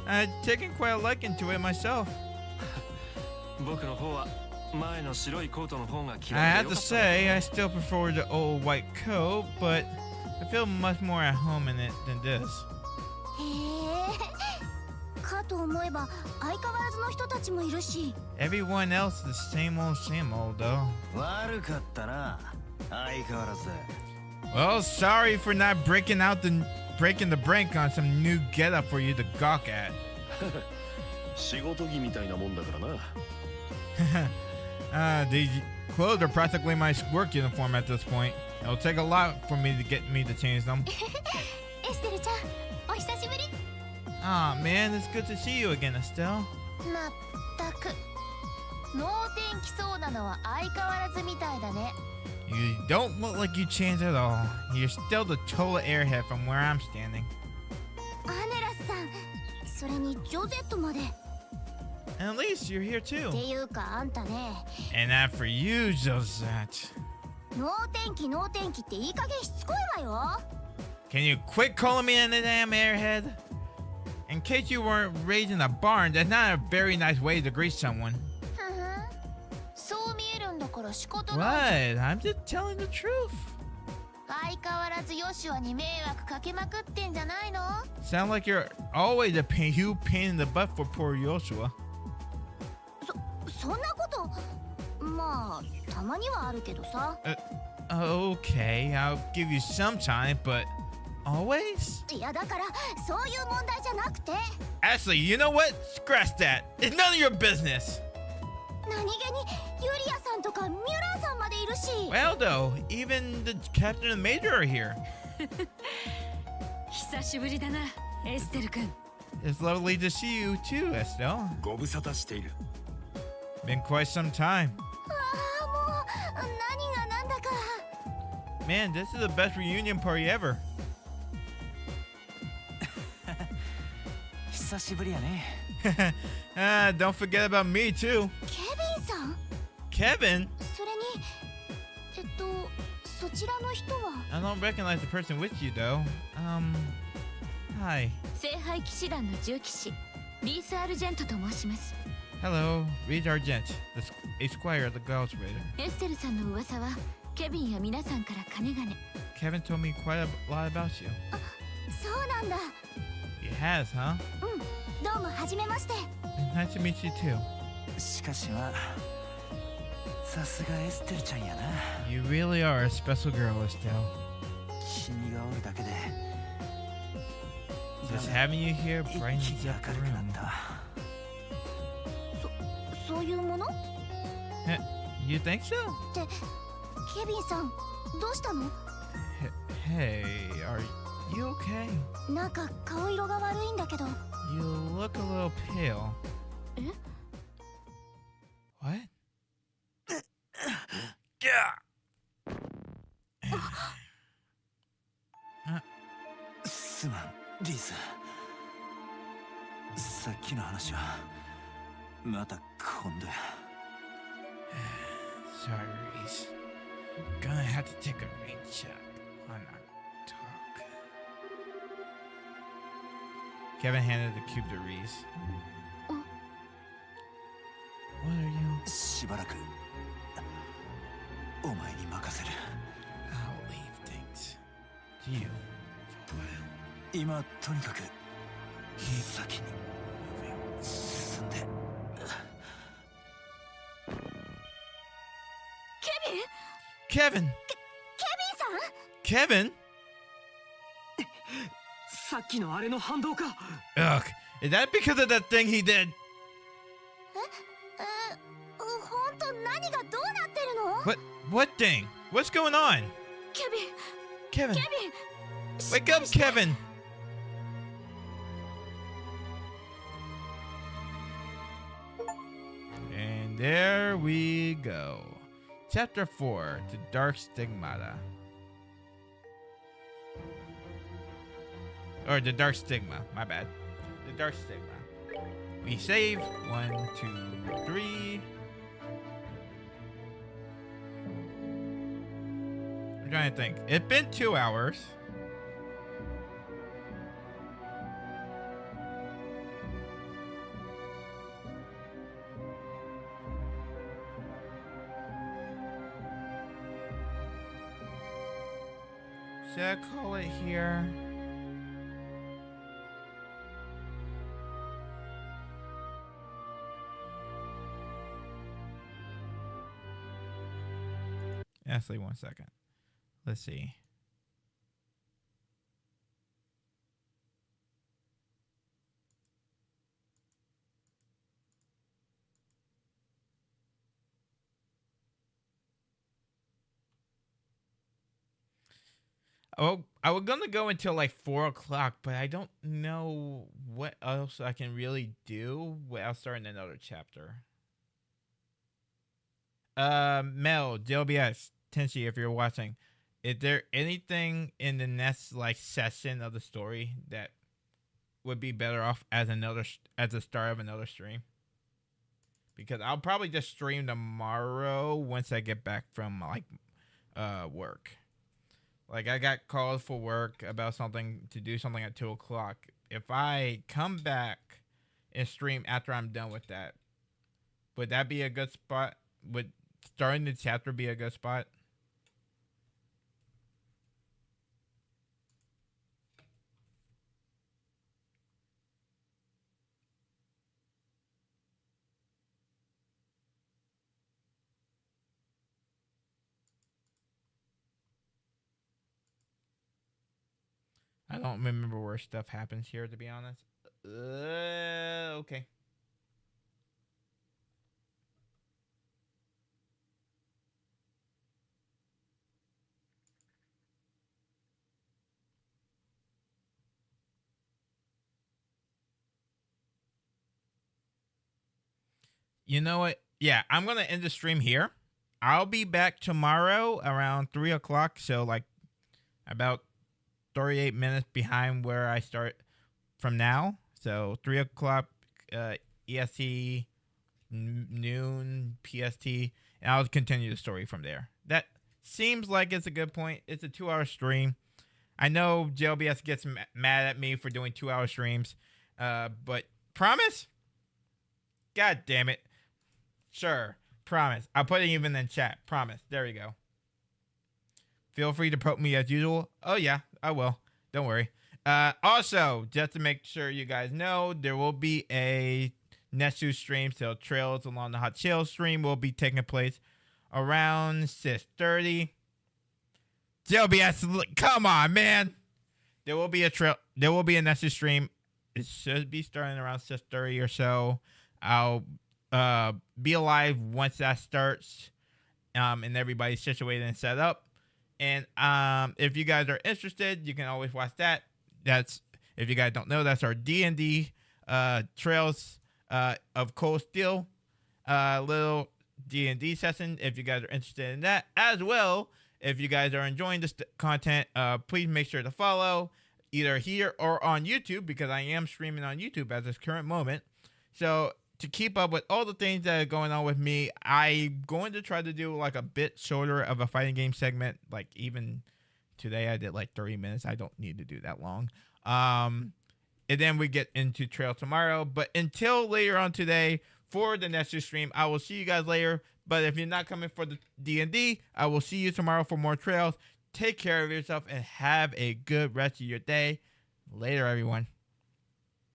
I've taken quite a liking to it myself. 僕の方は前の白いコートの方が気 I が have 良 to かった。 say, I still prefer the old white coat, but I feel much more at home in it than this. へえ。かと思えば相変わらずの人たちもいるし。 Everyone else is the same old though. 悪かったな。相変わらず。 Well, sorry for not breaking the brink on some new getup for you to gawk at. 仕事着みたいなもんだからな。clothes are practically my work uniform at this point. It'll take a lot for me to get me to change them. エステルちゃん、お久しぶり。 Aw, man, it's good to see you again, Estelle. まったく能天気そうなのは相変わらずみたいだね。 You don't look like you changed at all. You're still the total airhead from where I'm standing. アネラスさん、それにジョゼットまで。 And at least you're here っ too. ていうかあんたね、 And that for you, Josette. 能天気っていい加減しつこいわよ。 Can you quit calling me a damn airhead? In case you weren't raised in a barn, that's not a very nice way to greet someone. ふふん、そう見えるんだから仕方ない。 What? I'm just telling the truth. 相変わらずヨシュアに迷惑かけまくってんじゃないの？ Sound like you're always a pain in the butt for poor Joshua. そんなことまあたまにはあるけどさ。Okay, I'll give you some time, but always? いやだからそういう問題じゃなくて。 Actually, you know what? Scratch that. It's none of your business. 何気にユリアさんとかミュラーさんまでいるし。 Well, though, even the captain and major are here. 久しぶりだな、エステル君。 It's lovely to see you too, Estelle. ご無沙汰している。 Been quite some time. ああもう何がなんだか。 Man, this is the best reunion party ever. 久しぶりやね。Don't forget about me too. ケビンさん？ Kevin? それにそちらの人は？ I don't recognize the person with you though. Hi. 聖杯騎士団の重騎士リース・アルジェントと申します。 Hello, Reed Argent, a squire of the Gauls Raider. エステルさんの噂はケビンや皆さんからかねがね。 Kevin told me quite a lot about you. そうなんだ。 He has, huh? どうもはじめまして。 Nice to meet you too. しかしはさすがエステルちゃんやな。 You really are a special girl, Estelle. 君がおるだけで Just having you here 一気 brightens に up 明 the るくなっ room. た。そういうもの？ You think so? ってケビンさんどうしたの？ Hey, are you okay? なんか顔色が悪いんだけど。 You look a little pale. え？ What? Yeah. すまん、リース。さっきの話はまた今度や。Sorry, Reese. Gonna have to take a rain check on our talk. Kevin handed the cube to Reese. What are you? しばらくお前に任せる。 I'll leave things to you for a while. 今とにかく Keep 先に moving. 進んで。ケビン？ Kevin! ケビンさん？ Kevin? さっきのあれの反動か。 Ugh, is that because of that thing he did? 本当何がどうなってるの？ What thing? What's going on? ケビン、 Kevin! ケビン。 Wake up, Kevin! And there we go. Chapter 4, The Dark Stigmata. Or The Dark Stigma, my bad. The Dark Stigma. We save. 1, 2, 3. I'm trying to think. It's been 2 hours. Should I call it here? Actually, 1 second. Let's see. I was gonna go until like 4 o'clock, but I don't know what else I can really do without starting another chapter. Mel, JLBS, Tenshi, if you're watching, is there anything in the next like session of the story that would be better off as the start of another stream? Because I'll probably just stream tomorrow once I get back from like work. Like I got called for work about something to do something at 2 o'clock. If I come back and stream after I'm done with that, would that be a good spot? Would starting the chapter be a good spot? I don't remember where stuff happens here, to be honest. Okay. You know what? Yeah, I'm going to end the stream here. I'll be back tomorrow around 3 o'clock. So, like, about 38 minutes behind where I start from now. So 3 o'clock EST, noon PST, and I'll continue the story from there. That seems like it's a good point. It's a 2-hour stream. I know JLBS gets mad at me for doing 2-hour streams, but promise? God damn it. Sure, promise. I'll put it even in chat. Promise. There we go. Feel free to poke me as usual. Oh, yeah, I will. Don't worry. Also, just to make sure you guys know, there will be a Netsu stream. So Trails Along the Hot Shell stream will be taking place around 6:30. JLBS, come on, man. There will be a Netsu stream. It should be starting around 6:30 or so. I'll be alive once that starts, and everybody's situated and set up. And if you guys are interested, you can always watch that. That's, if you guys don't know, that's our D&D Trails of Cold Steel little D&D session. If you guys are interested in that as well, if you guys are enjoying this content, please make sure to follow either here or on YouTube, because I am streaming on YouTube at this current moment. So to keep up with all the things that are going on with me, I'm going to try to do like a bit shorter of a fighting game segment. Like even today I did like 30 minutes. I don't need to do that long. And then we get into Trail tomorrow. But until later on today for the Netsu stream, I will see you guys later. But if you're not coming for the D&D, I will see you tomorrow for more Trails. Take care of yourself and have a good rest of your day. Later, everyone.